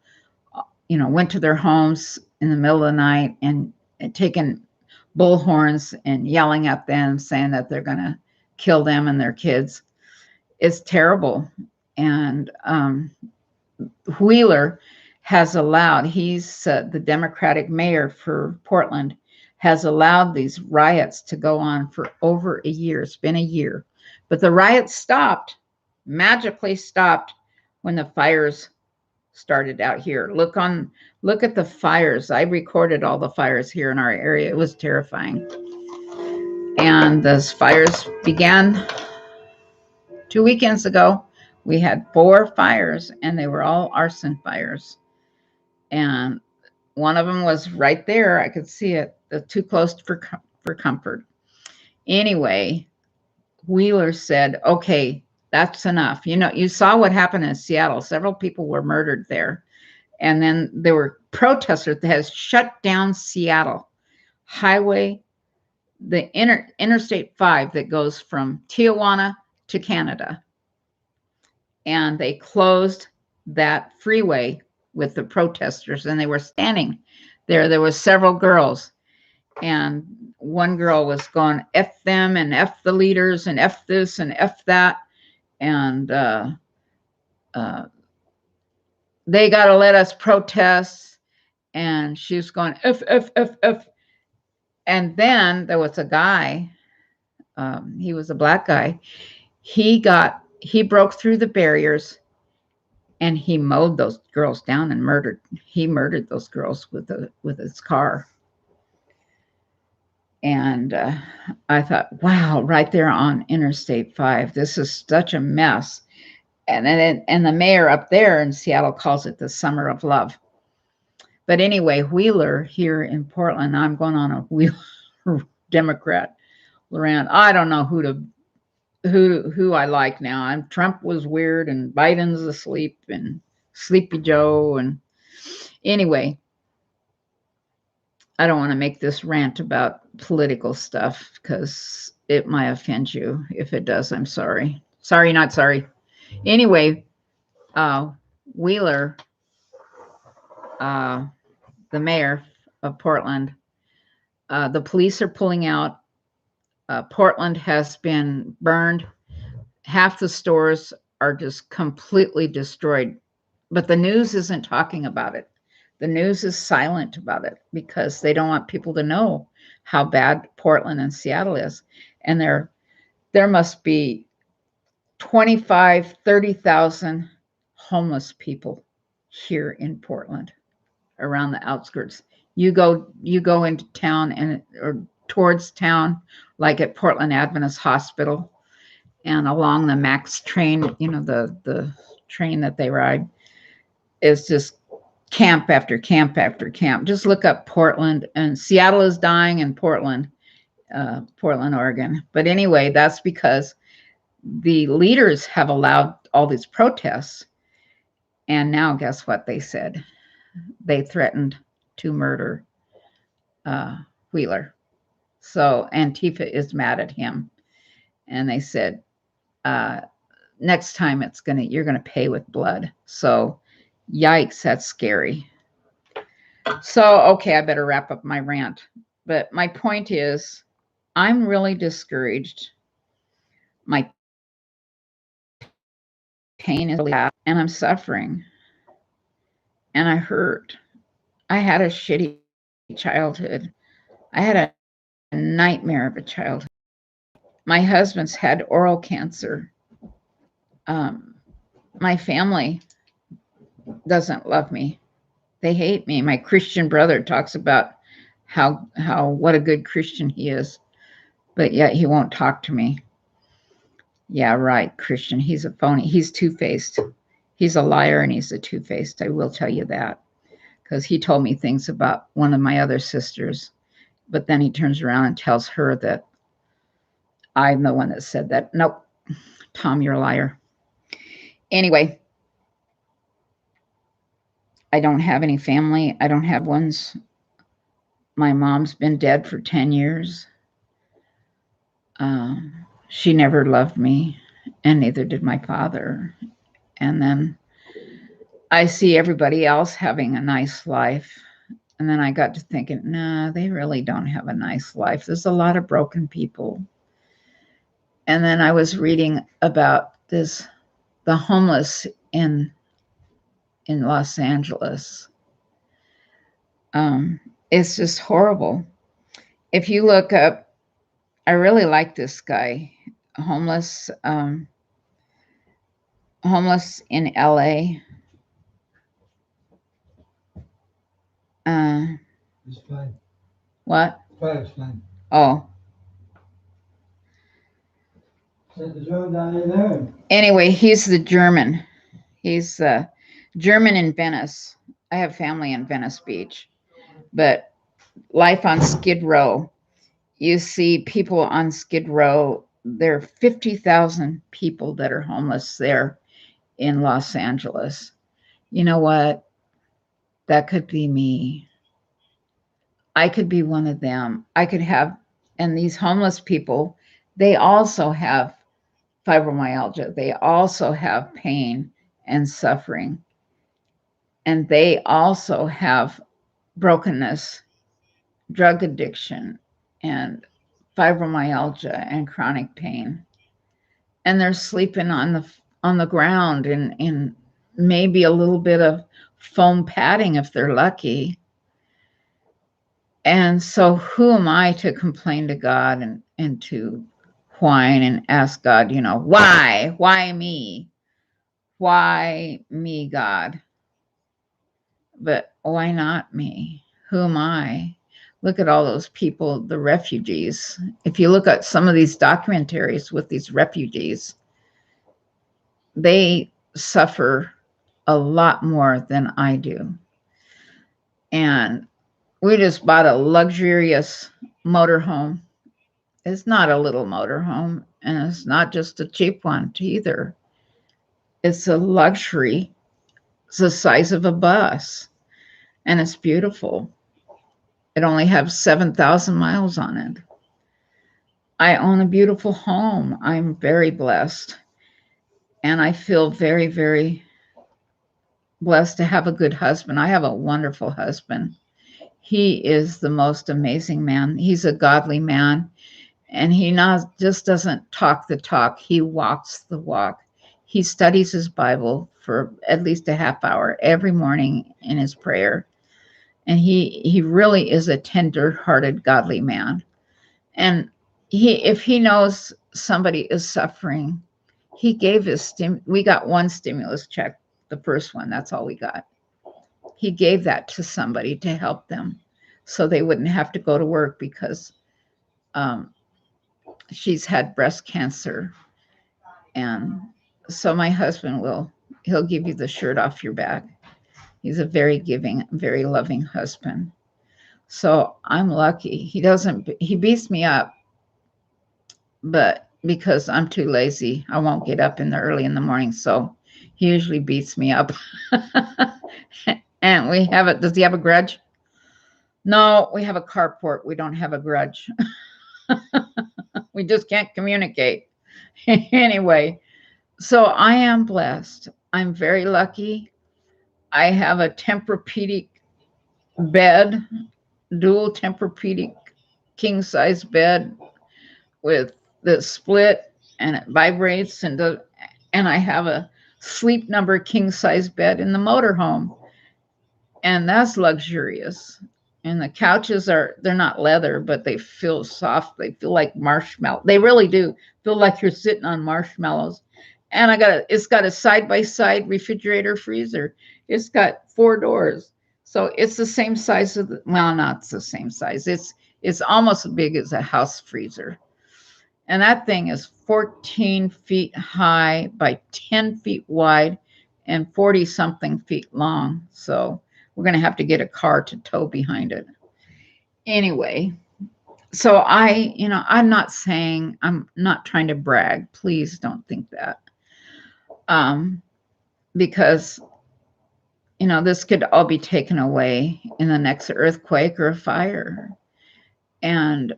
went to their homes in the middle of the night and taken bullhorns and yelling at them, saying that they're going to kill them and their kids. It's terrible. And Wheeler has allowed, he's the Democratic mayor for Portland, has allowed these riots to go on for over a year. It's been a year. But the riots stopped, magically stopped, when the fires started out here. Look at the fires. I recorded all the fires here in our area. It was terrifying. And those fires began 2 weekends ago. We had 4 fires, and they were all arson fires. And one of them was right there. I could see it. Too close for comfort. Anyway, Wheeler said, okay, that's enough. You know, you saw what happened in Seattle. Several people were murdered there. And then there were protesters that has shut down Seattle highway, the Interstate 5 that goes from Tijuana to Canada. And they closed that freeway with the protesters, and they were standing there. There were several girls, and one girl was going, F them and F the leaders and F this and F that. And they got to let us protest. And she was going, F, F, F, F. And then there was a guy, he was a black guy. He broke through the barriers, and he mowed those girls down and murdered those girls with his car. And I thought, wow, right there on Interstate 5, this is such a mess. And the mayor up there in Seattle calls it the Summer of Love. But anyway, Wheeler here in Portland, I'm going on a Wheeler Democrat. Loran, I don't know who I like now. Trump was weird, and Biden's asleep, and Sleepy Joe. And anyway, I don't want to make this rant about political stuff because it might offend you. If it does, I'm sorry. Sorry, not sorry. Anyway, Wheeler, the mayor of Portland, the police are pulling out. Portland has been burned. Half the stores are just completely destroyed. But the news isn't talking about it. The news is silent about it because they don't want people to know how bad Portland and Seattle is. And there must be 25, 30,000 homeless people here in Portland, around the outskirts. You go into town or towards town, like at Portland Adventist Hospital, and along the MAX train, you know, the train that they ride, is just camp after camp after camp. Just look up Portland, and Seattle is dying, and Portland, Oregon. But anyway, that's because the leaders have allowed all these protests. And now guess what they said? They threatened to murder Wheeler. So Antifa is mad at him. And they said, next time you're gonna pay with blood. So yikes, that's scary. So, okay, I better wrap up my rant. But my point is, I'm really discouraged. My pain is really bad, and I'm suffering. And I hurt. I had a shitty childhood. I had a nightmare of a childhood. My husband's had oral cancer. My family doesn't love me. They hate me. My Christian brother talks about what a good Christian he is, but yet he won't talk to me. Yeah, right, Christian. He's a phony. He's two-faced. He's a liar, and he's a two-faced. I will tell you that, because he told me things about one of my other sisters, but then he turns around and tells her that I'm the one that said that. Nope, Tom, you're a liar. Anyway, I don't have any family. I don't have ones. My mom's been dead for 10 years. She never loved me, and neither did my father. And then I see everybody else having a nice life. And then I got to thinking, nah, they really don't have a nice life. There's a lot of broken people. And then I was reading about the homeless in Los Angeles. It's just horrible. If you look up, I really like this guy, homeless in LA. It's fine. What? It's fine. Oh, Set the road down in there. anyway, he's the German. He's German in Venice. I have family in Venice Beach, but life on Skid Row. You see people on Skid Row. There are 50,000 people that are homeless there in Los Angeles. You know what? That could be me. I could be one of them. I could have, and these homeless people, they also have fibromyalgia. They also have pain and suffering. And they also have brokenness, drug addiction, and fibromyalgia and chronic pain. And they're sleeping on the ground in maybe a little bit of foam padding if they're lucky. And so who am I to complain to God and to whine and ask God, why? Why me? Why me, God? But why not me? Who am I? Look at all those people, the refugees. If you look at some of these documentaries with these refugees, they suffer a lot more than I do. And we just bought a luxurious motorhome. It's not a little motorhome, and it's not just a cheap one either. It's a luxury. It's the size of a bus, and it's beautiful. It only has 7,000 miles on it. I own a beautiful home. I'm very blessed. And I feel very, very blessed to have a good husband. I have a wonderful husband. He is the most amazing man. He's a godly man. And he not just doesn't talk the talk, he walks the walk. He studies his Bible for at least a half hour every morning in his prayer. And he really is a tender-hearted, godly man. And if he knows somebody is suffering, he gave we got one stimulus check, the first one, that's all we got. He gave that to somebody to help them so they wouldn't have to go to work because she's had breast cancer. And so my husband he'll give you the shirt off your back. He's a very giving, very loving husband. So I'm lucky. He beats me up, but because I'm too lazy, I won't get up early in the morning. So he usually beats me up. And does he have a grudge? No, we have a carport. We don't have a grudge. We just can't communicate. Anyway, so I am blessed. I'm very lucky. I have a Tempur-Pedic bed, dual Tempur-Pedic king size bed with the split, and it vibrates, and I have a Sleep Number king size bed in the motorhome, and that's luxurious. And the couches they're not leather, but they feel soft. They feel like marshmallow. They really do feel like you're sitting on marshmallows. And it's got a side-by-side refrigerator freezer. It's got 4 doors. So it's the same size well, not the same size. It's almost as big as a house freezer. And that thing is 14 feet high by 10 feet wide and 40 something feet long. So we're going to have to get a car to tow behind it. Anyway, so I'm not saying, I'm not trying to brag. Please don't think that. Because, this could all be taken away in the next earthquake or a fire. And,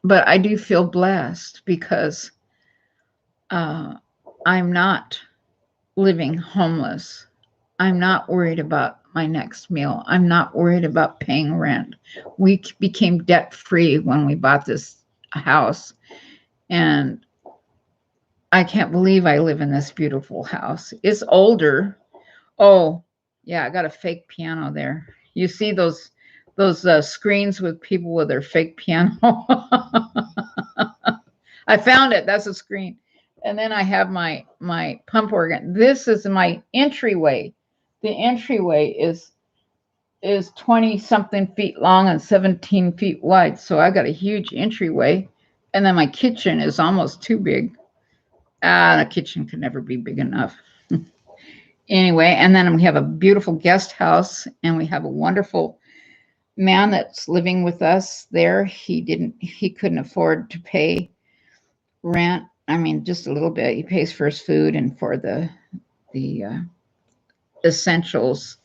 but I do feel blessed because I'm not living homeless. I'm not worried about my next meal. I'm not worried about paying rent. We became debt free when we bought this house. And I can't believe I live in this beautiful house. It's older. Oh, yeah, I got a fake piano there. You see those screens with people with their fake piano? I found it. That's a screen. And then I have my pump organ. This is my entryway. The entryway is 20 something feet long and 17 feet wide. So I got a huge entryway. And then my kitchen is almost too big. The kitchen could never be big enough. Anyway, and then we have a beautiful guest house, and we have a wonderful man that's living with us there. He couldn't afford to pay rent. I mean, just a little bit. He pays for his food and for the essentials.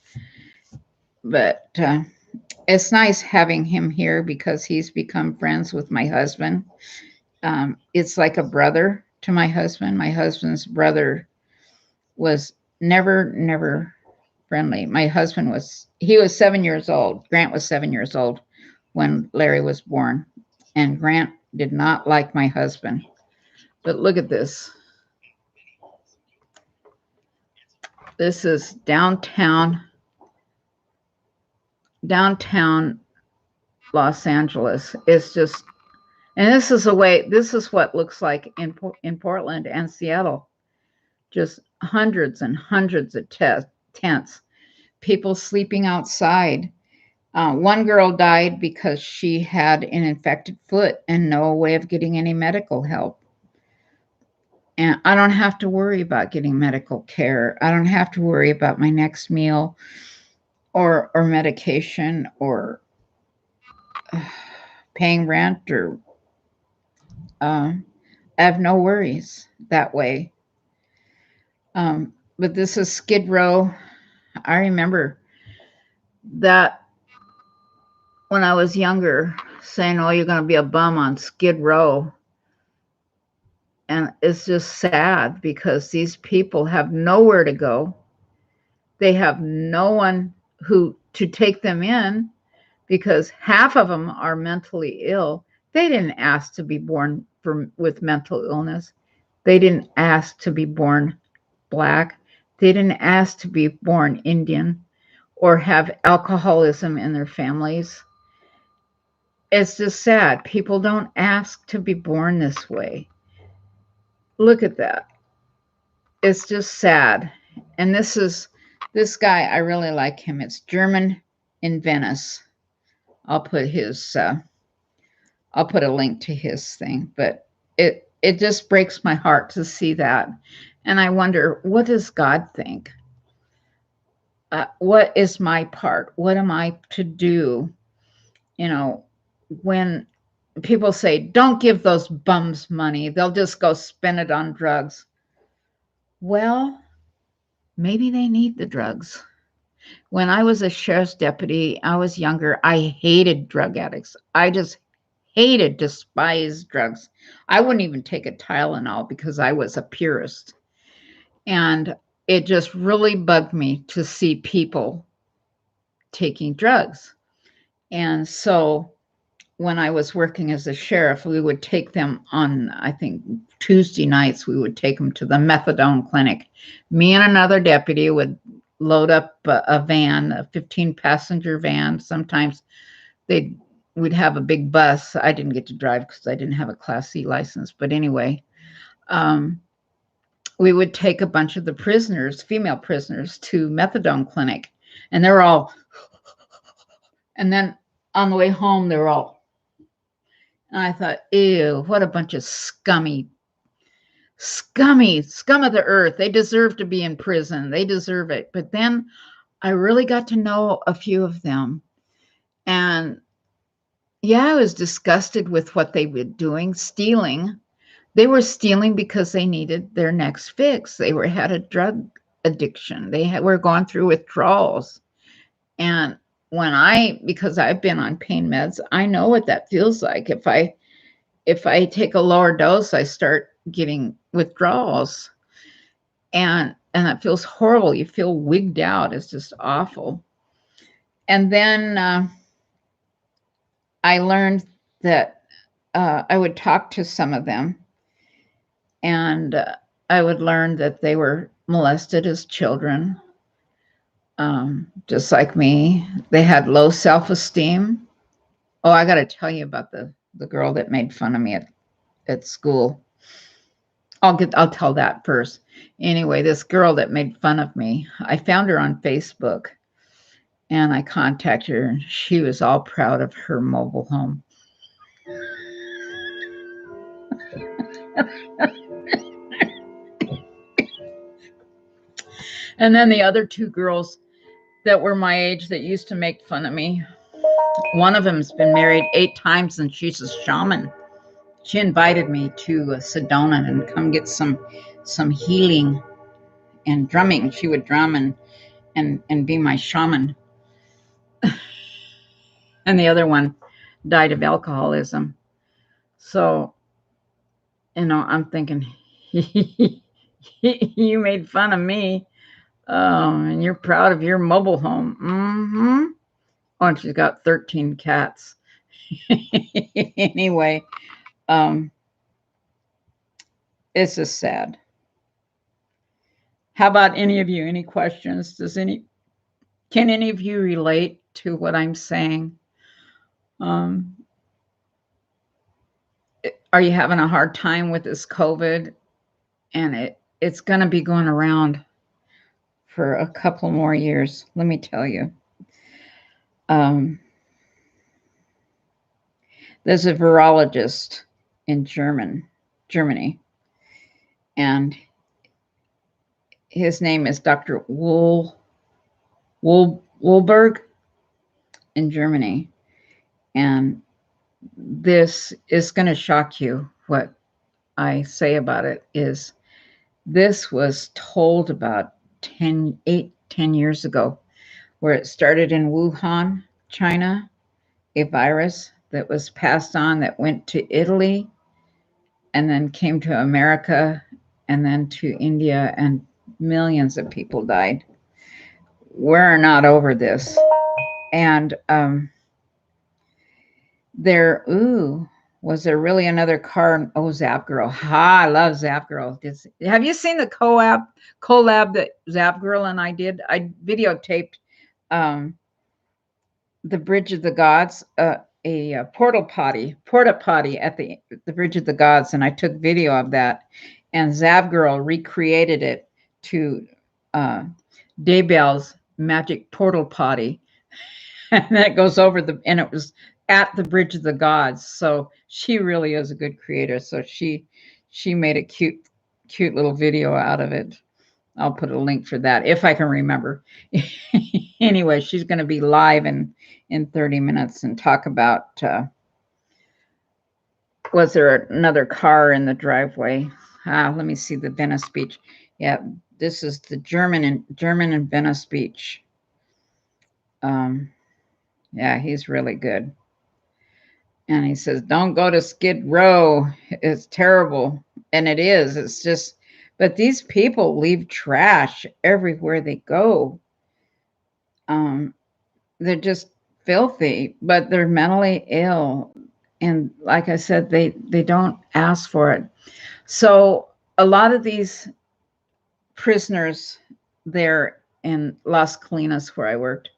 But it's nice having him here because he's become friends with my husband. It's like a brother to my husband. My husband's brother was never friendly. My husband was 7 years old. Grant was 7 years old when Larry was born. And Grant did not like my husband. But look at this. This is downtown Los Angeles. It's just, and this is what it looks like in Portland and Seattle. Just hundreds and hundreds of tents, people sleeping outside. One girl died because she had an infected foot and no way of getting any medical help. And I don't have to worry about getting medical care. I don't have to worry about my next meal or medication or paying rent or I have no worries that way. But this is Skid Row. I remember that when I was younger saying, oh, you're going to be a bum on Skid Row. And it's just sad because these people have nowhere to go. They have no one to take them in because half of them are mentally ill. They didn't ask to be born with mental illness. They didn't ask to be born Black. They didn't ask to be born Indian or have alcoholism in their families. It's just sad. People don't ask to be born this way. Look at that. It's just sad. And this guy, I really like him. It's German in Venice. I'll put a link to his thing, but it just breaks my heart to see that. And I wonder, what does God think? What is my part? What am I to do? You know, when people say, don't give those bums money, they'll just go spend it on drugs. Well, maybe they need the drugs. When I was a sheriff's deputy, I was younger. I hated drug addicts. I just despised drugs. I wouldn't even take a Tylenol because I was a purist. And it just really bugged me to see people taking drugs. And so when I was working as a sheriff, we would take them on, I think, Tuesday nights, we would take them to the methadone clinic. Me and another deputy would load up a van, a 15-passenger van. Sometimes we'd have a big bus. I didn't get to drive because I didn't have a Class C license. But anyway, we would take a bunch of the prisoners, female prisoners, to methadone clinic. And they're all, and then on the way home, they're all, and I thought, ew, what a bunch of scum of the earth. They deserve to be in prison. They deserve it. But then I really got to know a few of them. And yeah, I was disgusted with what they were doing, stealing. They were stealing because they needed their next fix. They had a drug addiction. They were going through withdrawals. And because I've been on pain meds, I know what that feels like. If I take a lower dose, I start getting withdrawals. And that feels horrible. You feel wigged out. It's just awful. And then I learned that I would talk to some of them. And I would learn that they were molested as children, just like me. They had low self-esteem. Oh, I got to tell you about the girl that made fun of me at school. I'll tell that first. Anyway, this girl that made fun of me, I found her on Facebook and I contacted her. She was all proud of her mobile home. And then the other two girls that were my age that used to make fun of me, one of them's been married 8 times and she's a shaman. She invited me to Sedona and come get some healing and drumming. She would drum and be my shaman. And the other one died of alcoholism. So, I'm thinking, you made fun of me, and you're proud of your mobile home. Mm-hmm. Oh, and she's got 13 cats. Anyway, it's just sad. How about any of you? Any questions? Can any of you relate to what I'm saying? Are you having a hard time with this COVID? And it's going to be going around for a couple more years. Let me tell you. There's a virologist in Germany, and his name is Dr. Wohlberg in Germany. And this is going to shock you. What I say about it is this was told about 10 years ago, where it started in Wuhan, China, a virus that was passed on that went to Italy and then came to America and then to India, and millions of people died. We're not over this. And was there really another car? Oh, Zap Girl. I love Zap Girl. Have you seen the collab that Zap Girl and I did? I videotaped the Bridge of the Gods, a porta potty at the Bridge of the Gods, and I took video of that. And Zap Girl recreated it to Daybell's magic portal potty, and that goes over and it was at the Bridge of the Gods. So she really is a good creator. So she made a cute little video out of it. I'll put a link for that if I can remember. Anyway, she's going to be live in 30 minutes and talk about was there another car in the driveway? Let me see the Venice Beach. Yeah, this is the German and Venice Beach. Yeah, he's really good. And he says, don't go to Skid Row. It's terrible. And it is. It's just, but these people leave trash everywhere they go. They're just filthy, but they're mentally ill. And like I said, they don't ask for it. So a lot of these prisoners there in Las Colinas, where I worked,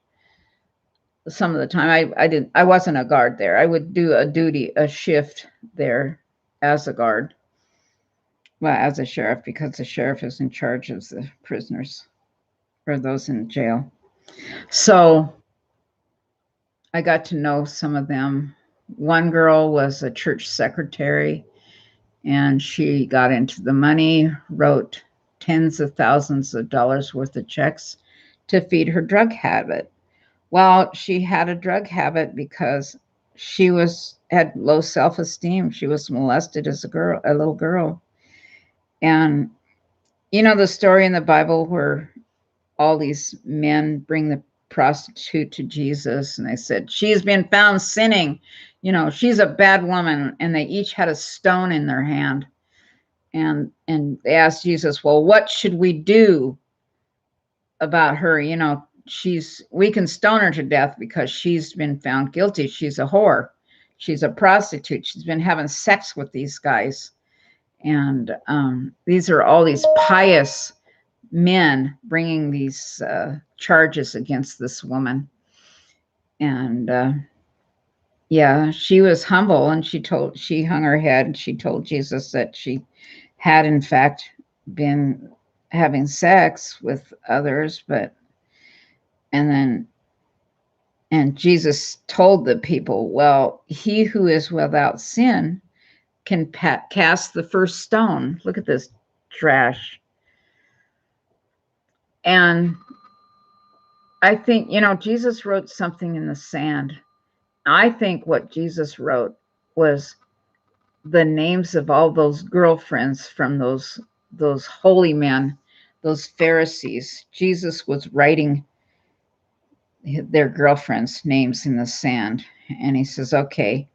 some of the time I wasn't a guard there. I would do a shift there as a guard. Well, as a sheriff, because the sheriff is in charge of the prisoners or those in jail. So I got to know some of them. One girl was a church secretary, and she got into the money, wrote tens of thousands of dollars worth of checks to feed her drug habit. Well, she had a drug habit because she had low self-esteem. She was molested as a little girl. And you know the story in the Bible where all these men bring the prostitute to Jesus and they said, she's been found sinning. She's a bad woman. And they each had a stone in their hand. And they asked Jesus, well, what should we do about her? We can stone her to death because she's been found guilty. She's a whore. She's a prostitute. She's been having sex with these guys. And these are all these pious men bringing these charges against this woman. And yeah, she was humble, and she hung her head, and she told Jesus that she had in fact been having sex with others, and Jesus told the people, well, he who is without sin can cast the first stone. Look at this trash. And I think, Jesus wrote something in the sand. I think what Jesus wrote was the names of all those girlfriends from those holy men, those Pharisees. Jesus was writing their girlfriends' names in the sand. And he says, okay,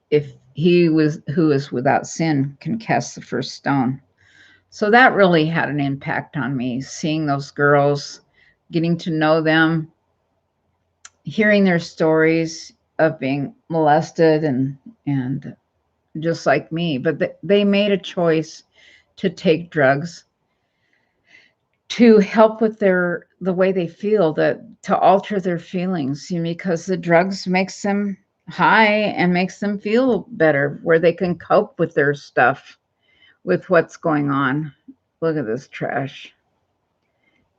if who is without sin can cast the first stone. So that really had an impact on me, seeing those girls, getting to know them, hearing their stories of being molested and just like me, but they made a choice to take drugs to help with the way they feel, to alter their feelings, because the drugs makes them high and makes them feel better, where they can cope with their stuff, with what's going on. Look at this trash.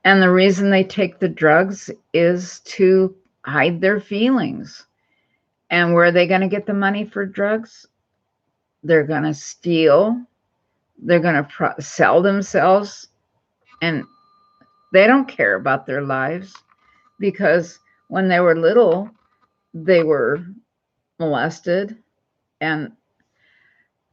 And the reason they take the drugs is to hide their feelings. And where are they going to get the money for drugs? They're going to steal. They're going to sell themselves. And they don't care about their lives, because when they were little, they were molested. And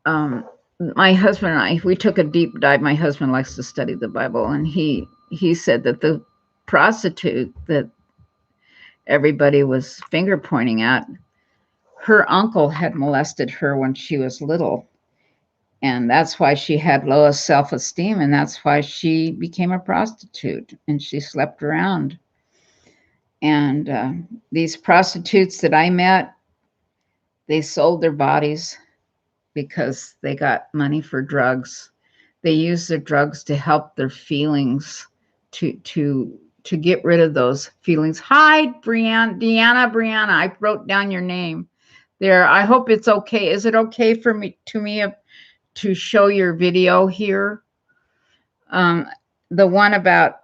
my husband and I, we took a deep dive. My husband likes to study the Bible, and he said that the prostitute that everybody was finger pointing at, her uncle had molested her when she was little. And that's why she had low self-esteem, and that's why she became a prostitute, and she slept around. And these prostitutes that I met, they sold their bodies because they got money for drugs. They used their drugs to help their feelings, to get rid of those feelings. Hi, Brianna. I wrote down your name there. I hope it's okay. Is it okay for me to show your video here? The one about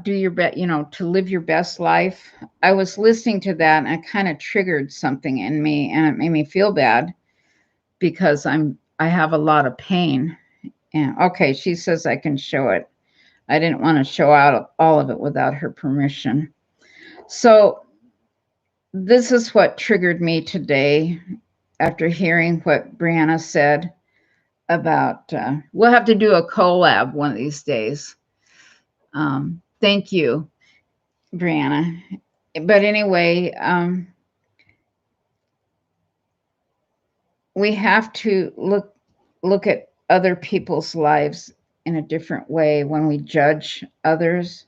do your best, to live your best life. I was listening to that, and it kind of triggered something in me, and it made me feel bad because I have a lot of pain. And okay, she says I can show it. I didn't want to show out all of it without her permission. So this is what triggered me today after hearing what Brianna said about, we'll have to do a collab one of these days. Thank you, Brianna. But anyway, we have to look at other people's lives in a different way. When we judge others,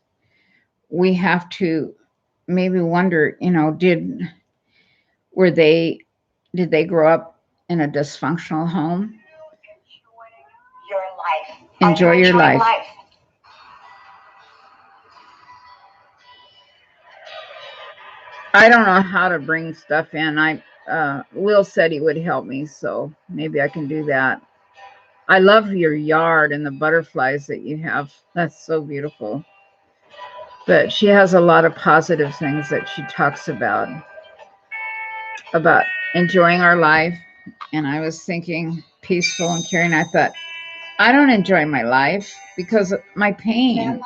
we have to maybe wonder, did they grow up in a dysfunctional home? Your life. Enjoy your life. I don't know how to bring stuff in. Will said he would help me, so maybe I can do that. I love your yard and the butterflies that you have. That's so beautiful. But she has a lot of positive things that she talks about enjoying our life. And I was thinking peaceful and caring. I thought, I don't enjoy my life because my pain,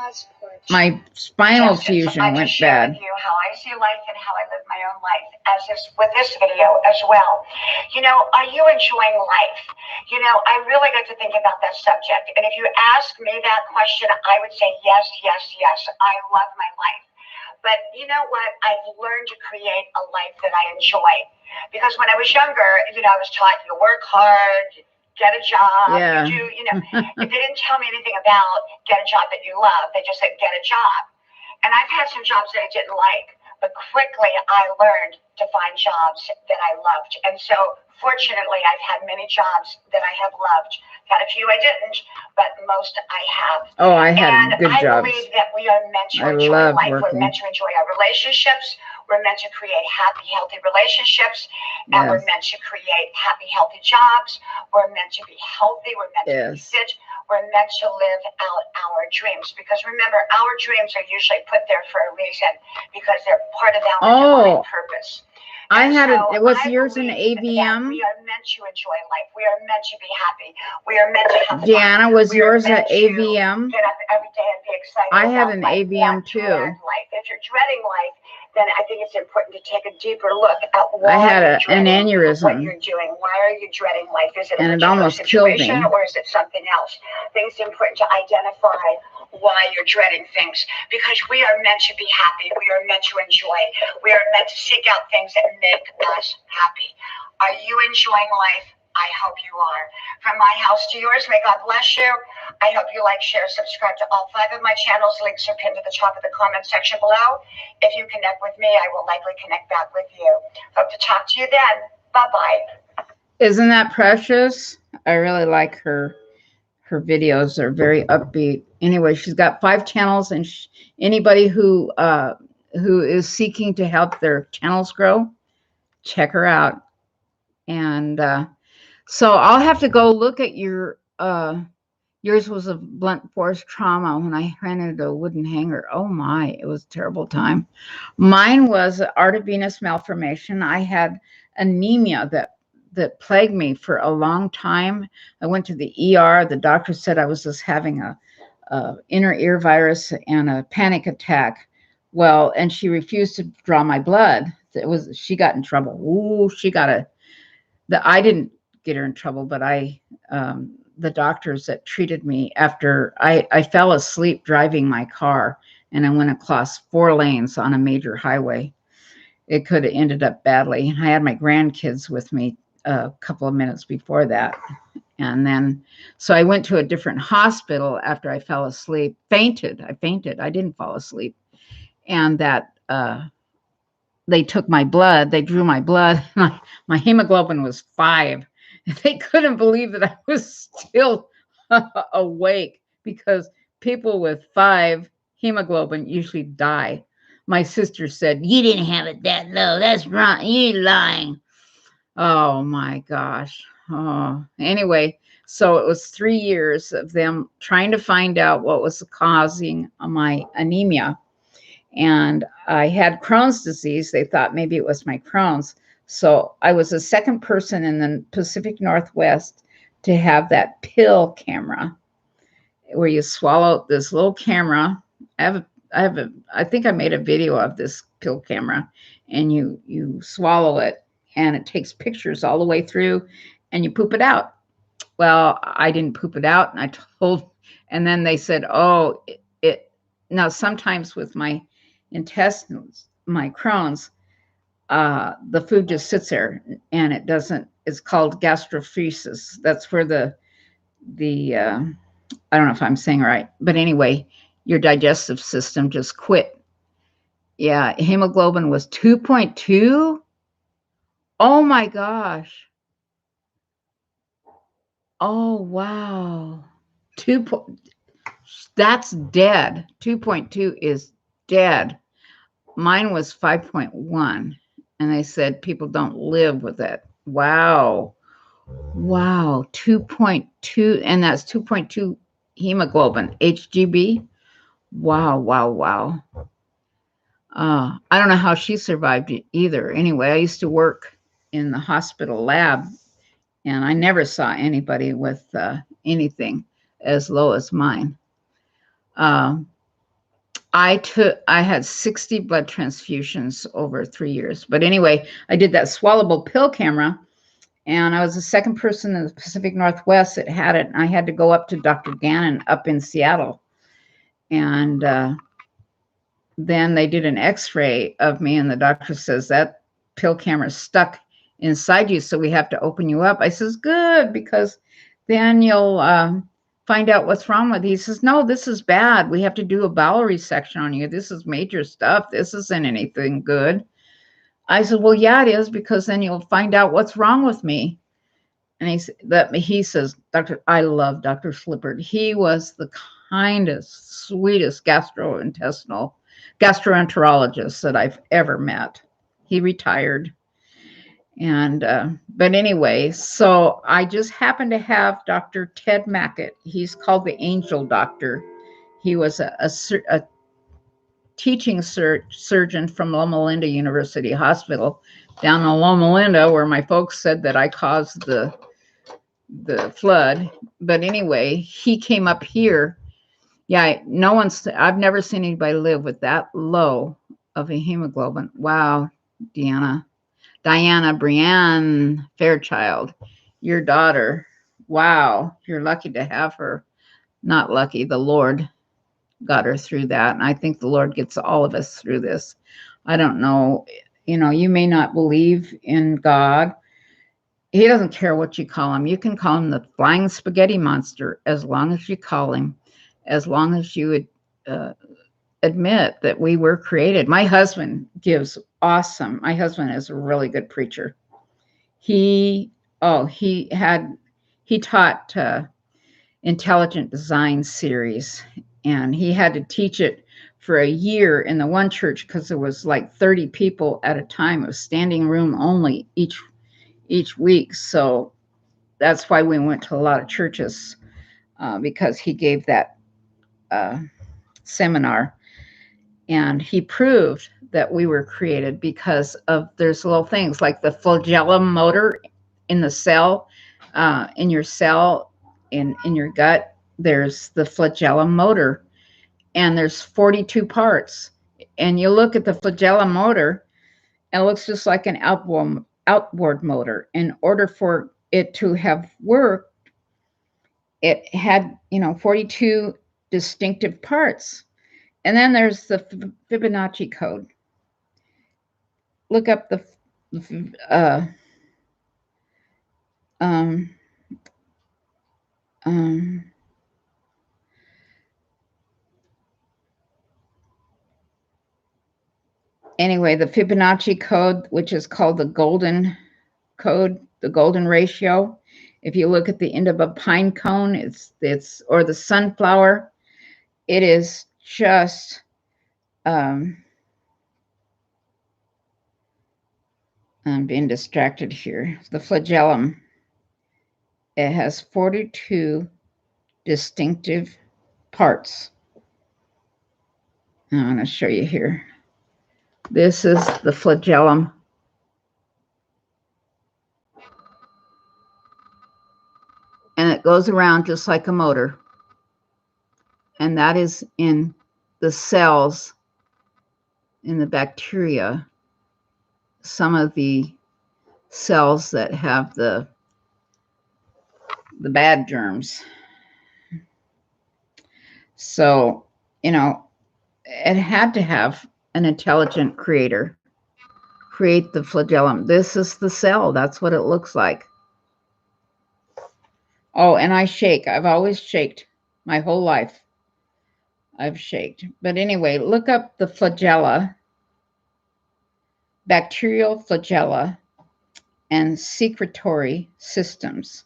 my spinal fusion went bad. With you how I see life and how I live my own life, as is with this video as well. Are you enjoying life? I really got to think about that subject. And if you ask me that question, I would say yes. I love my life. But you know what? I've learned to create a life that I enjoy. Because when I was younger, I was taught to work hard, get a job. Yeah. It didn't tell me anything about get a job that you love. They just said get a job. And I've had some jobs that I didn't like. But quickly I learned to find jobs that I loved. And so fortunately, I've had many jobs that I have loved. Had a few I didn't, but most I have. Oh, I had And good I jobs. believe that we are meant to I enjoy love life. working. We're meant to enjoy our relationships. We're meant to create happy, healthy relationships. And Yes. we're meant to create happy, healthy jobs. We're meant to be healthy. We're meant to be Yes. fit. We're meant to live out our dreams. Because remember, our dreams are usually put there for a reason, because they're part of our divine purpose. I And had so it. Was I yours an believe that AVM? we are meant to enjoy life. We are meant to be happy. We are meant to have fun. Deanna, was We are yours an meant to AVM? get up every day and be excited I had about an life, AVM not too. dread life. If you're dreading life, then I think it's important to take a deeper look at why I had you're an dreading what aneurysm. you're doing. Why are you dreading life? Is it a And it particular almost killed me. situation, or is it something else? I think it's important to identify why you're dreading things, because we are meant to be happy. We are meant to enjoy. We are meant to seek out things that make us happy. Are you enjoying life? I hope you are. From my house to yours, may God bless you. I hope you like, share, subscribe to all 5 of my channels. Links are pinned at the top of the comment section below. If you connect with me, I will likely connect back with you. Hope to talk to you then. Bye-bye. Isn't that precious? I really like her. Her videos are very upbeat. Anyway, she's got 5 channels, and anybody who is seeking to help their channels grow, check her out. And so I'll have to go look at your. Yours was a blunt force trauma when I ran into a wooden hanger. Oh my, it was a terrible time. Mine was artervenous malformation. I had anemia that plagued me for a long time. I went to the ER. The doctor said I was just having a inner ear virus and a panic attack. Well, and she refused to draw my blood. She got in trouble. Ooh, I didn't get her in trouble, but the doctors that treated me after I fell asleep driving my car, and I went across 4 lanes on a major highway. It could have ended up badly. I had my grandkids with me a couple of minutes before that. And then, so I went to a different hospital after I fell asleep, fainted. I fainted. I didn't fall asleep. And they took my blood. They drew my blood. My hemoglobin was 5. They couldn't believe that I was still awake, because people with 5 hemoglobin usually die. My sister said, "You didn't have it that low. That's wrong. You're lying." Oh my gosh. Oh, anyway, so it was 3 years of them trying to find out what was causing my anemia. And I had Crohn's disease. They thought maybe it was my Crohn's. So I was the second person in the Pacific Northwest to have that pill camera, where you swallow this little camera. I think I made a video of this pill camera, and you swallow it, and it takes pictures all the way through, and you poop it out. Well, I didn't poop it out, and then they said, "Oh, now sometimes with my intestines, my Crohn's, the food just sits there and it doesn't. It's called gastrophoresis. That's where the I don't know if I'm saying right, but anyway, your digestive system just quit." Yeah, hemoglobin was 2.2. Oh my gosh. Oh wow. 2. That's dead. 2.2 is dead. Mine was 5.1, and they said people don't live with it. Wow. Wow. 2.2, and that's 2.2 hemoglobin, HGB. Wow, wow, wow. I don't know how she survived it either. Anyway, I used to work in the hospital lab, and I never saw anybody with anything as low as mine. I had 60 blood transfusions over 3 years. But anyway, I did that swallowable pill camera, and I was the second person in the Pacific Northwest that had it. And I had to go up to Dr. Gannon up in Seattle. And then they did an x-ray of me, and the doctor says that pill camera is stuck inside you, so we have to open you up. I says, good, because then you'll find out what's wrong with you. He says, no, this is bad. We have to do a bowel resection on you. This is major stuff. This isn't anything good. I said, well, yeah, it is, because then you'll find out what's wrong with me. And he says, Doctor, I love Dr. Slippard. He was the kindest, sweetest gastroenterologist that I've ever met. He retired. And, but anyway, so I just happened to have Dr. Ted Mackett. He's called the Angel Doctor. He was a teaching surgeon from Loma Linda University Hospital down in Loma Linda, where my folks said that I caused the flood. But anyway, he came up here. Yeah, I've never seen anybody live with that low of a hemoglobin. Wow, Diana Brianne Fairchild, your daughter. Wow, you're lucky to have her. Not lucky, the Lord got her through that. And I think the Lord gets all of us through this. I don't know, you may not believe in God. He doesn't care what you call him. You can call him the flying spaghetti monster, as long as you call him, as long as you would admit that we were created. My husband is a really good preacher. He taught intelligent design series, and he had to teach it for a year in the one church because there was like 30 people at a time. It was standing room only each week. So that's why we went to a lot of churches, because he gave that seminar. And he proved that we were created because of, there's little things like the flagellum motor in the cell, in your cell, in your gut. There's the flagellum motor, and there's 42 parts. And you look at the flagellum motor, and it looks just like an outboard motor. In order for it to have worked, it had 42 distinctive parts. And then there's the Fibonacci code. Look up anyway, the Fibonacci code, which is called the golden code, the golden ratio. If you look at the end of a pine cone, or the sunflower, it is just I'm being distracted here. The flagellum, it has 42 distinctive parts. I'm going to show you here. This is the flagellum. And it goes around just like a motor. And that is in the cells, in the bacteria, some of the cells that have the bad germs. So, it had to have an intelligent creator create the flagellum. This is the cell. That's what it looks like. Oh, and I shake. I've always shaked my whole life. I've shaked. But anyway, look up the flagella, bacterial flagella, and secretory systems.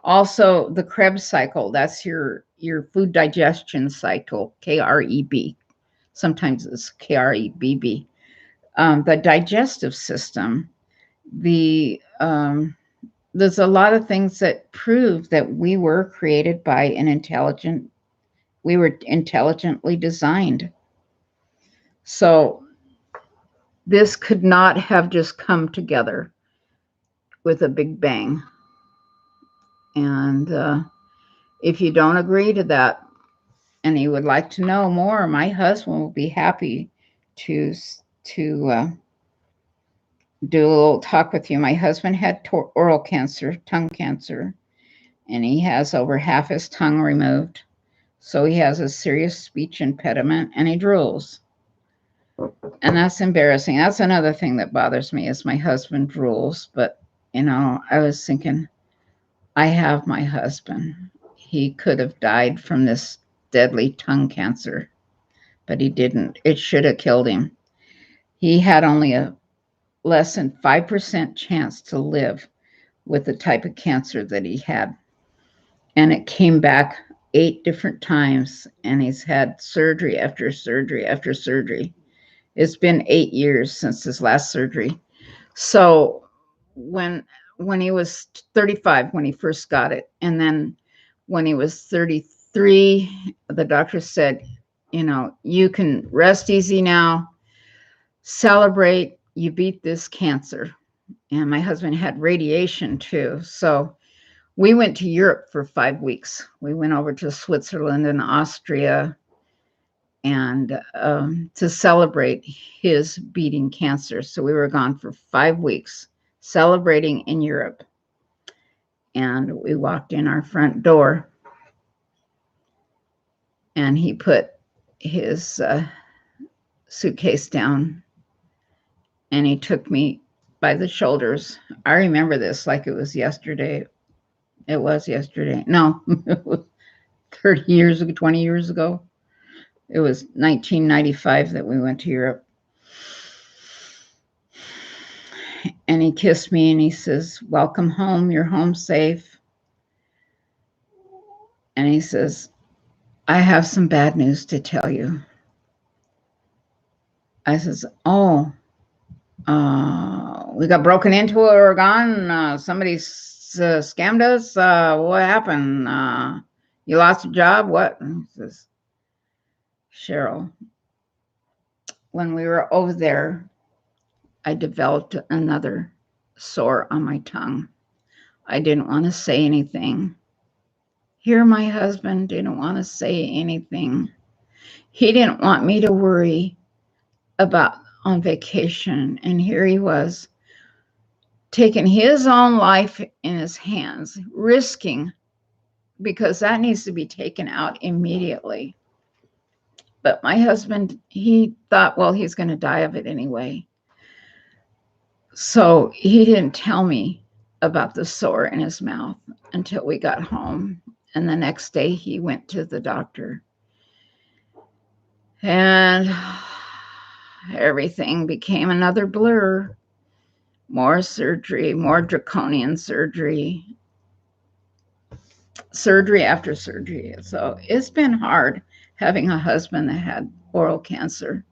Also, the Krebs cycle, that's your food digestion cycle, KREB. Sometimes it's KREBB. The digestive system, there's a lot of things that prove that we were created by we were intelligently designed. So this could not have just come together with a big bang. And if you don't agree to that, and you would like to know more, my husband will be happy to do a little talk with you. My husband had oral cancer, tongue cancer, and he has over half his tongue removed. So he has a serious speech impediment, and he drools. And that's embarrassing. That's another thing that bothers me, is my husband drools. But, I was thinking, I have my husband. he could have died from this deadly tongue cancer, but he didn't. It should have killed him. He had only a less than 5% chance to live with the type of cancer that he had. And it came back 8 different times, and he's had surgery after surgery after surgery. It's been 8 years since his last surgery. So when he was 35, when he first got it, and then when he was 33, the doctor said, you know, you can rest easy now, celebrate, you beat this cancer. And my husband had radiation too. So we went to Europe for 5 weeks. We went over to Switzerland and Austria and to celebrate his beating cancer. So we were gone for 5 weeks celebrating in Europe. And we walked in our front door, and he put his suitcase down, and he took me by the shoulders. I remember this like it was yesterday. It was yesterday. No, it was 30 years ago, 20 years ago. It was 1995 that we went to Europe. And he kissed me and he says, welcome home. You're home safe. And he says, I have some bad news to tell you. I says, oh, we got broken into at Oregon. Somebody scammed us. What happened? You lost your job? What? And he says, Cheryl, when we were over there, I developed another sore on my tongue. I didn't want to say anything. Here, my husband didn't want to say anything. He didn't want me to worry about on vacation. And here he was, taking his own life in his hands, risking, because that needs to be taken out immediately. But my husband, he thought, well, he's going to die of it anyway. So he didn't tell me about the sore in his mouth until we got home. And the next day he went to the doctor. And everything became another blur. More surgery, more draconian surgery. Surgery after surgery. So it's been hard having a husband that had oral cancer.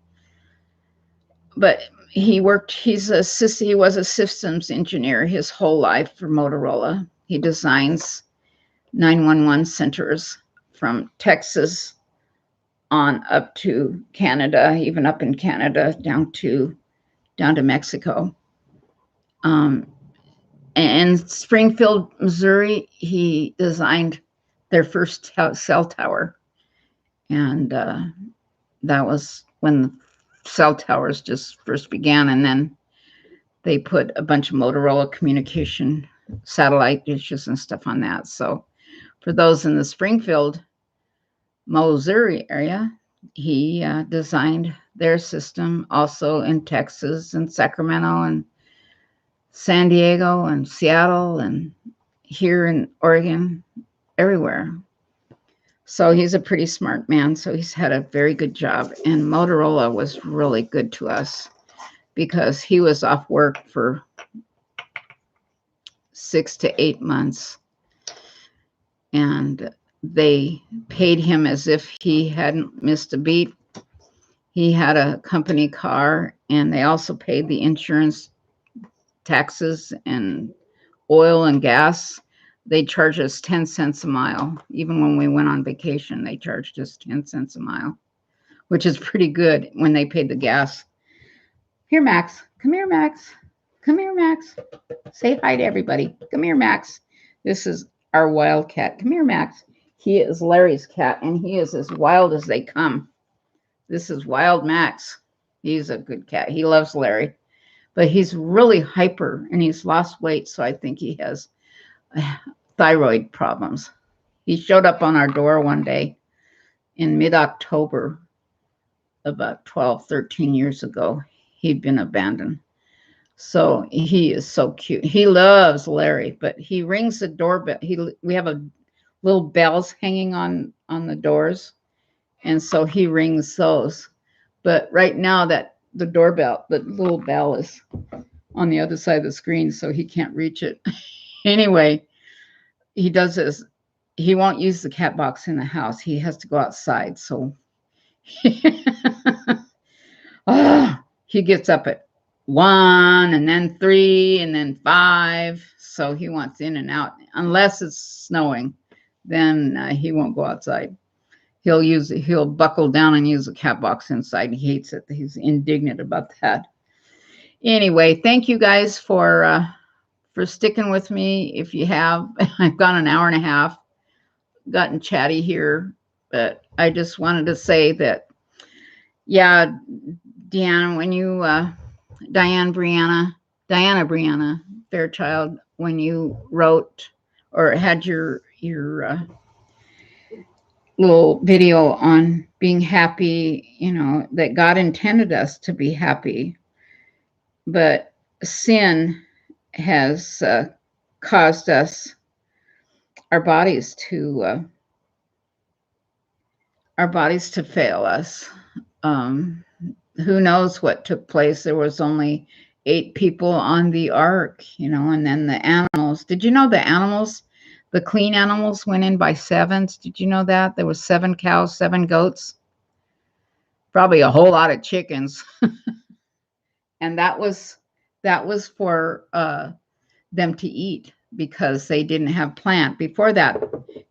But he was a systems engineer his whole life for Motorola. He designs 911 centers from Texas on up to Canada, even up in Canada, down to Mexico. In Springfield, Missouri, he designed their first cell tower. And that was when the cell towers just first began. And then they put a bunch of Motorola communication satellite dishes and stuff on that. So for those in the Springfield, Missouri area, he designed their system also in Texas and Sacramento and San Diego and Seattle and here in Oregon, everywhere. So he's a pretty smart man. So he's had a very good job. And Motorola was really good to us because he was off work for 6 to 8 months. And they paid him as if he hadn't missed a beat. He had a company car, and they also paid the insurance, taxes, and oil and gas. They charged us 10 cents a mile. Even when we went on vacation, they charged us 10 cents a mile, which is pretty good when they paid the gas. Here, Max. Come here, Max. Come here, Max. Say hi to everybody. Come here, Max. This is our wild cat. Come here, Max. He is Larry's cat, and he is as wild as they come. This is Wild Max. He's a good cat. He loves Larry, but he's really hyper, and he's lost weight, so I think he has thyroid problems. He showed up on our door one day in mid-October, about 12, 13 years ago. He'd been abandoned. So he is so cute. He loves Larry, but he rings the doorbell. We have a little bells hanging on the doors, and so he rings those. But right now that the doorbell, the little bell is on the other side of the screen, so he can't reach it. Anyway, he does this. He won't use the cat box in the house. He has to go outside. So he gets up at 1 and then 3 and then 5. So he wants in and out. Unless it's snowing, then he won't go outside. He'll buckle down and use the cat box inside. He hates it. He's indignant about that. Anyway, thank you guys for sticking with me. If you have, I've gone an hour and a half, gotten chatty here, but I just wanted to say that, yeah, Deanna, when you, Diana Brianna Fairchild, when you wrote or had your little video on being happy, you know, that God intended us to be happy, but sin has caused us, our bodies to fail us. Who knows what took place? There was only 8 people on the ark, you know, and then the animals. Did you know the animals, the clean animals, went in by 7s? Did you know that? There was 7 cows, 7 goats, probably a whole lot of chickens. And that was for them to eat, because they didn't have plant. Before that,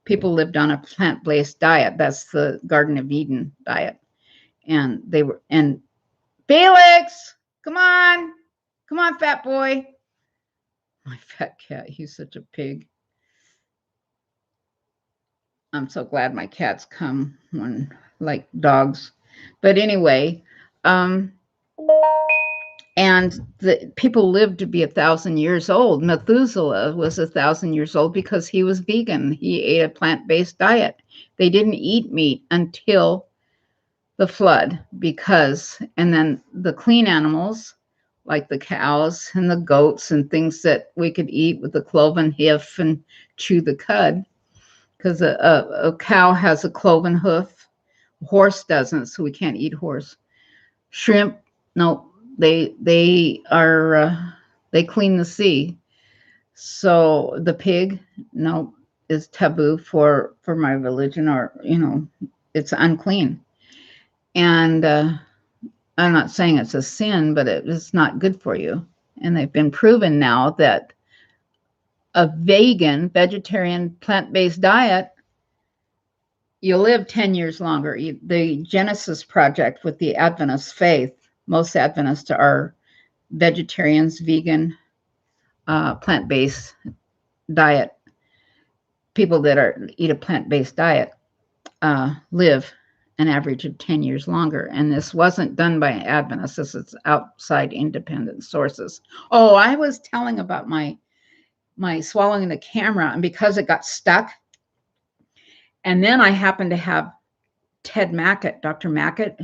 people lived on a plant-based diet. That's the Garden of Eden diet. And they were, and Felix, come on, fat boy. My fat cat, he's such a pig. I'm so glad my cats come when, like dogs. But anyway, and the people lived to be 1,000 years old. Methuselah was 1,000 years old because he was vegan. He ate a plant-based diet. They didn't eat meat until the flood, and then the clean animals, like the cows and the goats and things that we could eat with the cloven hoof and chew the cud, because a cow has a cloven hoof, a horse doesn't, so we can't eat horse. Shrimp, no. They clean the sea. So the pig, no, is taboo for my religion, or, you know, it's unclean. And I'm not saying it's a sin, but it's not good for you. And they've been proven now that a vegetarian, plant-based diet, you'll live 10 years longer. The Genesis Project with the Adventist faith, most Adventists are vegetarians, vegan, plant-based diet. People that eat a plant-based diet live an average of 10 years longer. And this wasn't done by Adventists. This is outside independent sources. Oh, I was telling about my swallowing the camera, and because it got stuck. And then I happened to have Ted Mackett, Dr. Mackett,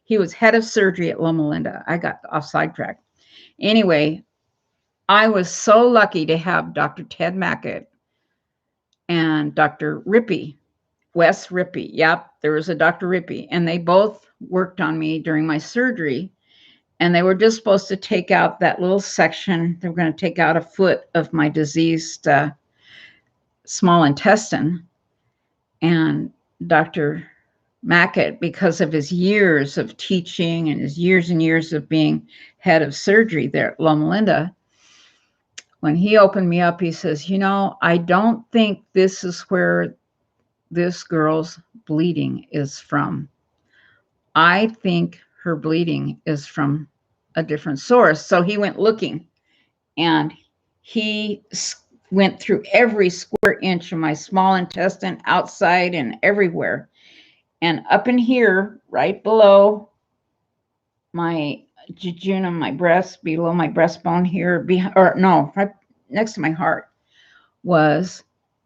he was head of surgery at Loma Linda. I got off sidetrack. Anyway, I was so lucky to have Dr. Ted Mackett and Dr. Rippey, Wes Rippey. Yep, there was a Dr. Rippey, and they both worked on me during my surgery. And they were just supposed to take out that little section. They were going to take out a foot of my diseased small intestine. And Dr. Mackett, because of his years of teaching and his years and years of being head of surgery there at Loma Linda, when he opened me up, he says, you know, I don't think this is where this girl's bleeding is from. I think her bleeding is from a different source. So he went looking, and he went through every square inch of my small intestine, outside and everywhere. And up in here, right below my jejunum, my breast, below my breastbone here, right next to my heart, was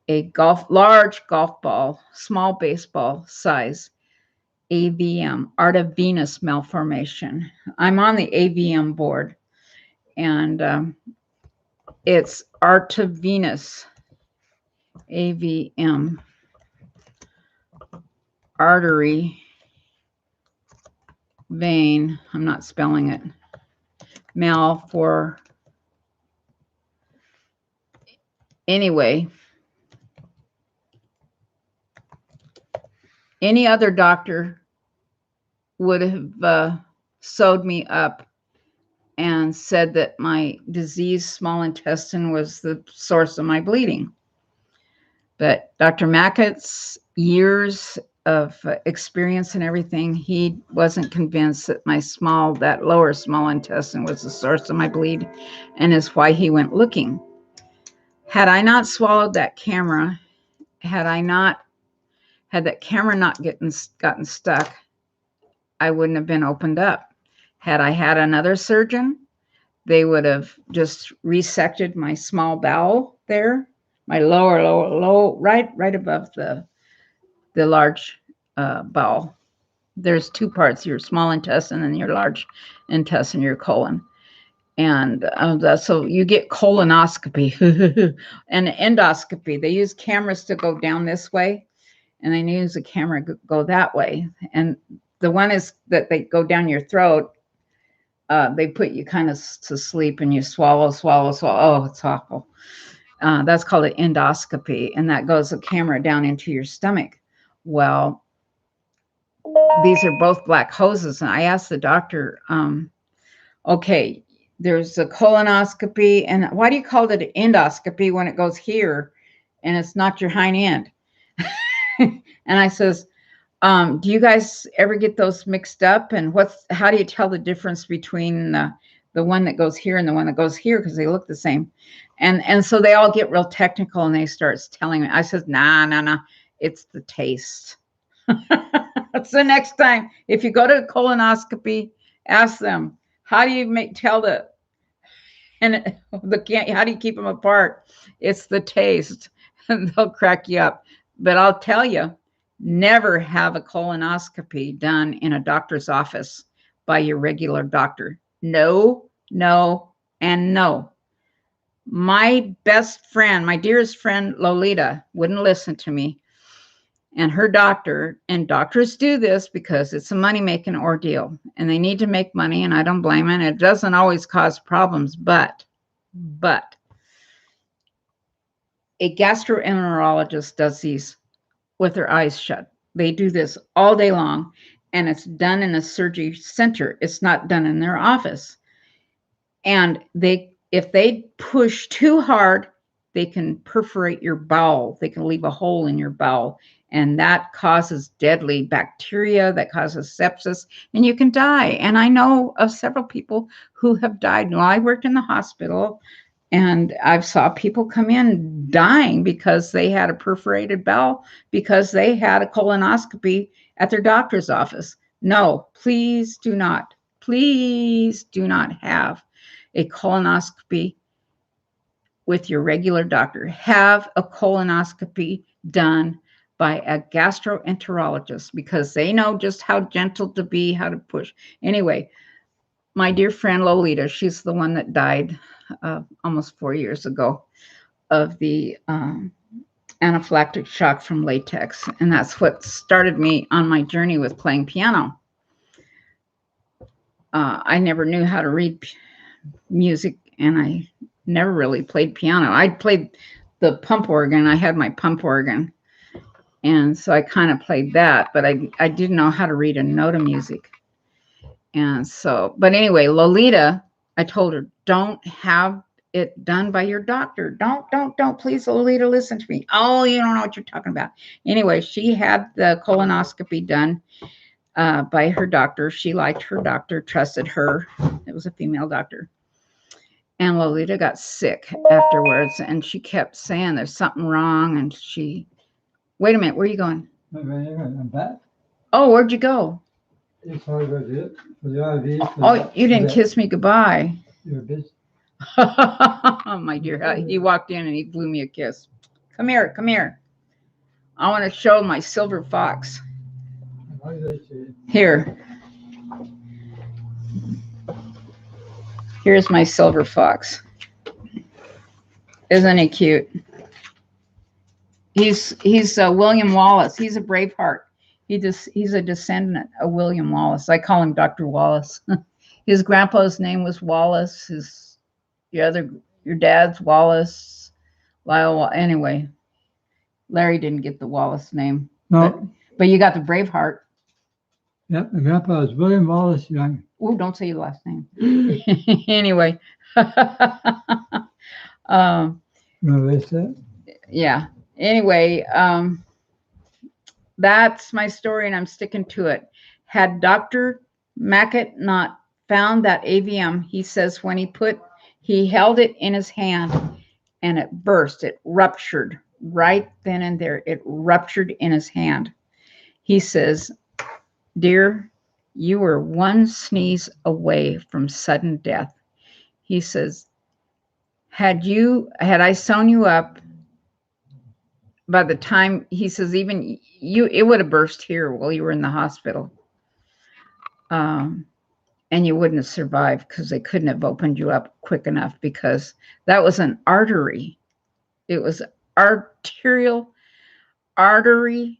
a large golf ball, small baseball size AVM, Art of Venus malformation. I'm on the AVM board, and it's Art of Venus. AVM, artery, vein, I'm not spelling it, mal for, anyway, any other doctor would have sewed me up and said that my diseased small intestine was the source of my bleeding. But Dr. Mackett's years of experience and everything, he wasn't convinced that that lower small intestine was the source of my bleed, and is why he went looking. Had I not swallowed that camera, had that camera not gotten stuck, I wouldn't have been opened up. Had I had another surgeon, they would have just resected my small bowel there, my low, right above the large bowel. There's two parts: your small intestine and your large intestine, your colon. And so you get colonoscopy and endoscopy. They use cameras to go down this way, and they use a camera to go that way. And the one is that they go down your throat. They put you kind of to sleep, and you swallow. Oh, it's awful. That's called an endoscopy, and that goes a camera down into your stomach. Well, these are both black hoses, and I asked the doctor, okay, there's a colonoscopy, and why do you call it an endoscopy when it goes here and it's not your hind end? And I says, do you guys ever get those mixed up? And how do you tell the difference between the one that goes here and the one that goes here? Because they look the same. And so they all get real technical, and they start telling me. I says, nah, it's the taste. So next time, if you go to a colonoscopy, ask them, how do you how do you keep them apart? It's the taste, and they'll crack you up. But I'll tell you, never have a colonoscopy done in a doctor's office by your regular doctor. No, and no. My best friend, my dearest friend, Lolita, wouldn't listen to me. And her doctor, and doctors do this because it's a money-making ordeal, and they need to make money, and I don't blame it. It doesn't always cause problems, but a gastroenterologist does these with their eyes shut. They do this all day long, and it's done in a surgery center. It's not done in their office. And if they push too hard, they can perforate your bowel. They can leave a hole in your bowel, and that causes deadly bacteria, that causes sepsis, and you can die. And I know of several people who have died. Well, I worked in the hospital, and I've saw people come in dying because they had a perforated bowel because they had a colonoscopy at their doctor's office. No, please do not have a colonoscopy with your regular doctor. Have a colonoscopy done by a gastroenterologist, because they know just how gentle to be, how to push. Anyway, my dear friend Lolita, she's the one that died almost 4 years ago of the anaphylactic shock from latex. And that's what started me on my journey with playing piano. I never knew how to read music, and I never really played piano. I played the pump organ. I had my pump organ. And so I kind of played that, but I didn't know how to read a note of music. And so, but anyway, Lolita, I told her, don't have it done by your doctor. Don't, please, Lolita, listen to me. Oh, you don't know what you're talking about. Anyway, she had the colonoscopy done by her doctor. She liked her doctor, trusted her. It was a female doctor. And Lolita got sick afterwards, and she kept saying there's something wrong. And wait a minute, where are you going? I'm back. Oh, where'd you go? Oh, you didn't kiss me goodbye. You're busy. Oh, my dear, he walked in and he blew me a kiss. Come here. I want to show my silver fox. Here. Here's my silver fox. Isn't he cute? He's William Wallace. He's a Braveheart. He's a descendant of William Wallace. I call him Dr. Wallace. His grandpa's name was Wallace. Your dad's Wallace. Lyle. Anyway, Larry didn't get the Wallace name. No. But you got the Braveheart. Yep, my grandpa was William Wallace Young. Oh, don't say your last name. Anyway. Remember that? Yeah. Anyway, that's my story, and I'm sticking to it. Had Dr. Mackett not found that AVM, he says when he held it in his hand and it burst, it ruptured right then and there. It ruptured in his hand. He says, dear, you were one sneeze away from sudden death. He says, had I sewn you up, by the time, he says, even it would have burst here while you were in the hospital. And you wouldn't have survived because they couldn't have opened you up quick enough, because that was an artery. It was arterial, artery,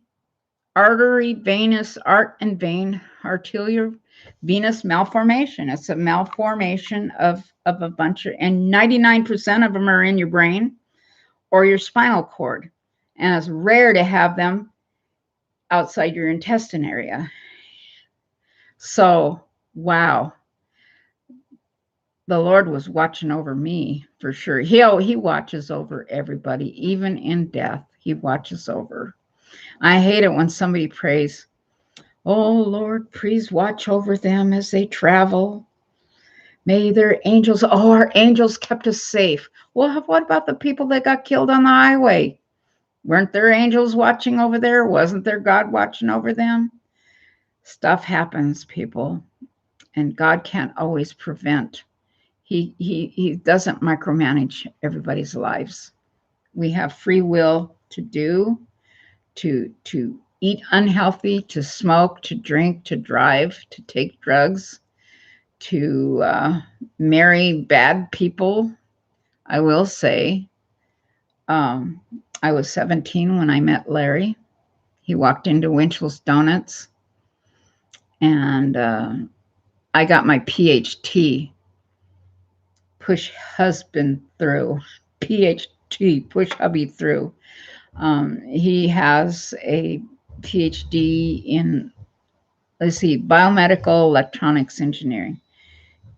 venous, arterial venous malformation. It's a malformation of a bunch of, and 99% of them are in your brain or your spinal cord. And it's rare to have them outside your intestine area. So, wow. The Lord was watching over me for sure. He watches over everybody, even in death. He watches over. I hate it when somebody prays, oh Lord, please watch over them as they travel. May their angels, our angels kept us safe. Well, what about the people that got killed on the highway? Weren't there angels watching over there? Wasn't there God watching over them? Stuff happens, people, and God can't always prevent. He doesn't micromanage everybody's lives. We have free will to eat unhealthy, to smoke, to drink, to drive, to take drugs, to marry bad people. I will say, I was 17 when I met Larry. He walked into Winchell's Donuts, and I got my PhD, push husband through, PhD, push hubby through. He has a PhD in, let's see, biomedical electronics engineering.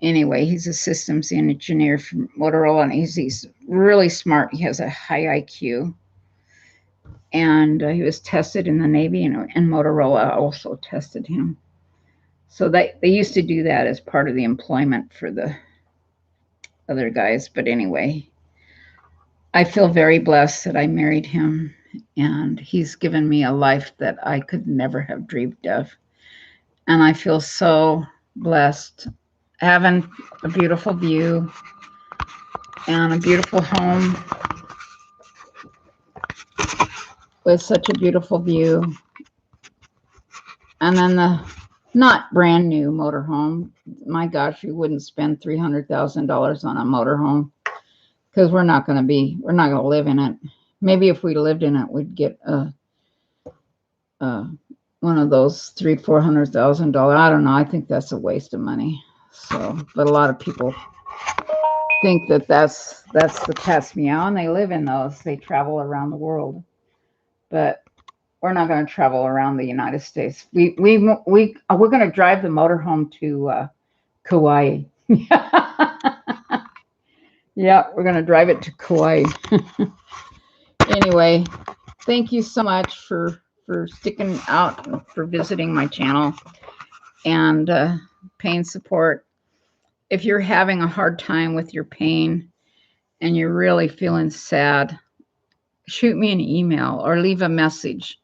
Anyway, he's a systems engineer from Motorola, and he's really smart. He has a high IQ. And he was tested in the Navy, and Motorola also tested him. So they used to do that as part of the employment for the other guys. But anyway, I feel very blessed that I married him, and he's given me a life that I could never have dreamed of. And I feel so blessed having a beautiful view and a beautiful home with such a beautiful view. And then the not brand new motorhome. My gosh, we wouldn't spend $300,000 on a motorhome, because we're not going to live in it. Maybe if we lived in it, we'd get one of those $300,000-$400,000. I don't know. I think that's a waste of money. So, but a lot of people think that that's the pass meow, and they live in those. They travel around the world, but we're not going to travel around the United States. We're going to drive the motorhome to Kauai. Yeah, we're going to drive it to Kauai. Anyway, thank you so much for sticking out, for visiting my channel, and pain support. If you're having a hard time with your pain and you're really feeling sad, shoot me an email or leave a message.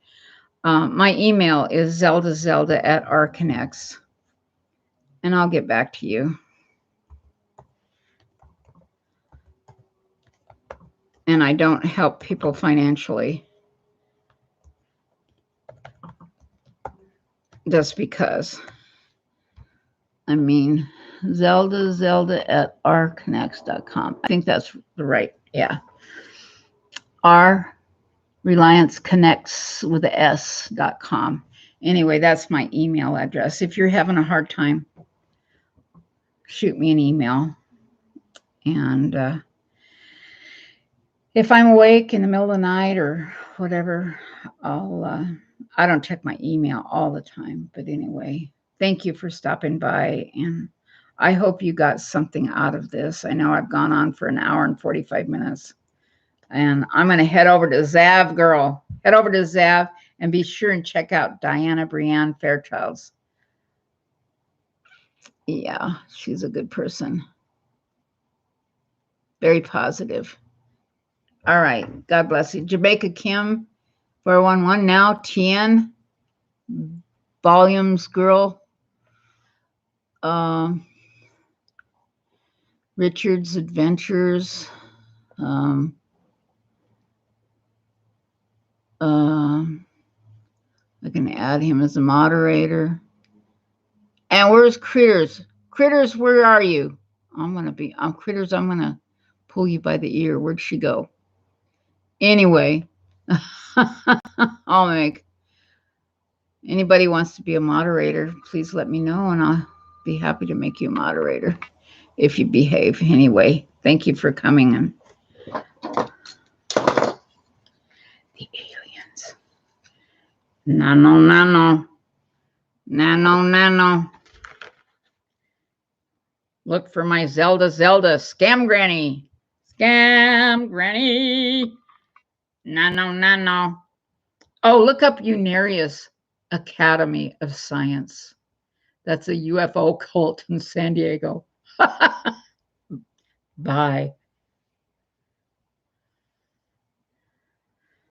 My email is zelda@rconnects, and I'll get back to you. And I don't help people financially just because. I mean, zelda@rconnects.com. I think that's right. Yeah. relianceconnects.com. Anyway, that's my email address. If you're having a hard time, shoot me an email. And if I'm awake in the middle of the night or whatever, I don't check my email all the time. But anyway, thank you for stopping by. And I hope you got something out of this. I know I've gone on for an hour and 45 minutes. And I'm going to head over to Zav, girl. Head over to Zav and be sure and check out Diana Brianne Fairchild's. Yeah, she's a good person. Very positive. All right. God bless you. Jamaica Kim, 411 now. Tien, Volumes Girl. Richard's Adventures. I can add him as a moderator. And where's Critters? Critters, where are you? Critters, I'm gonna pull you by the ear. Where'd she go? Anyway, anybody wants to be a moderator, please let me know and I'll be happy to make you a moderator if you behave. Anyway, thank you for coming. And the aliens. Nano. Look for my Zelda, Scam Granny. Nano. Oh, look up Unarius Academy of Science. That's a UFO cult in San Diego. Bye.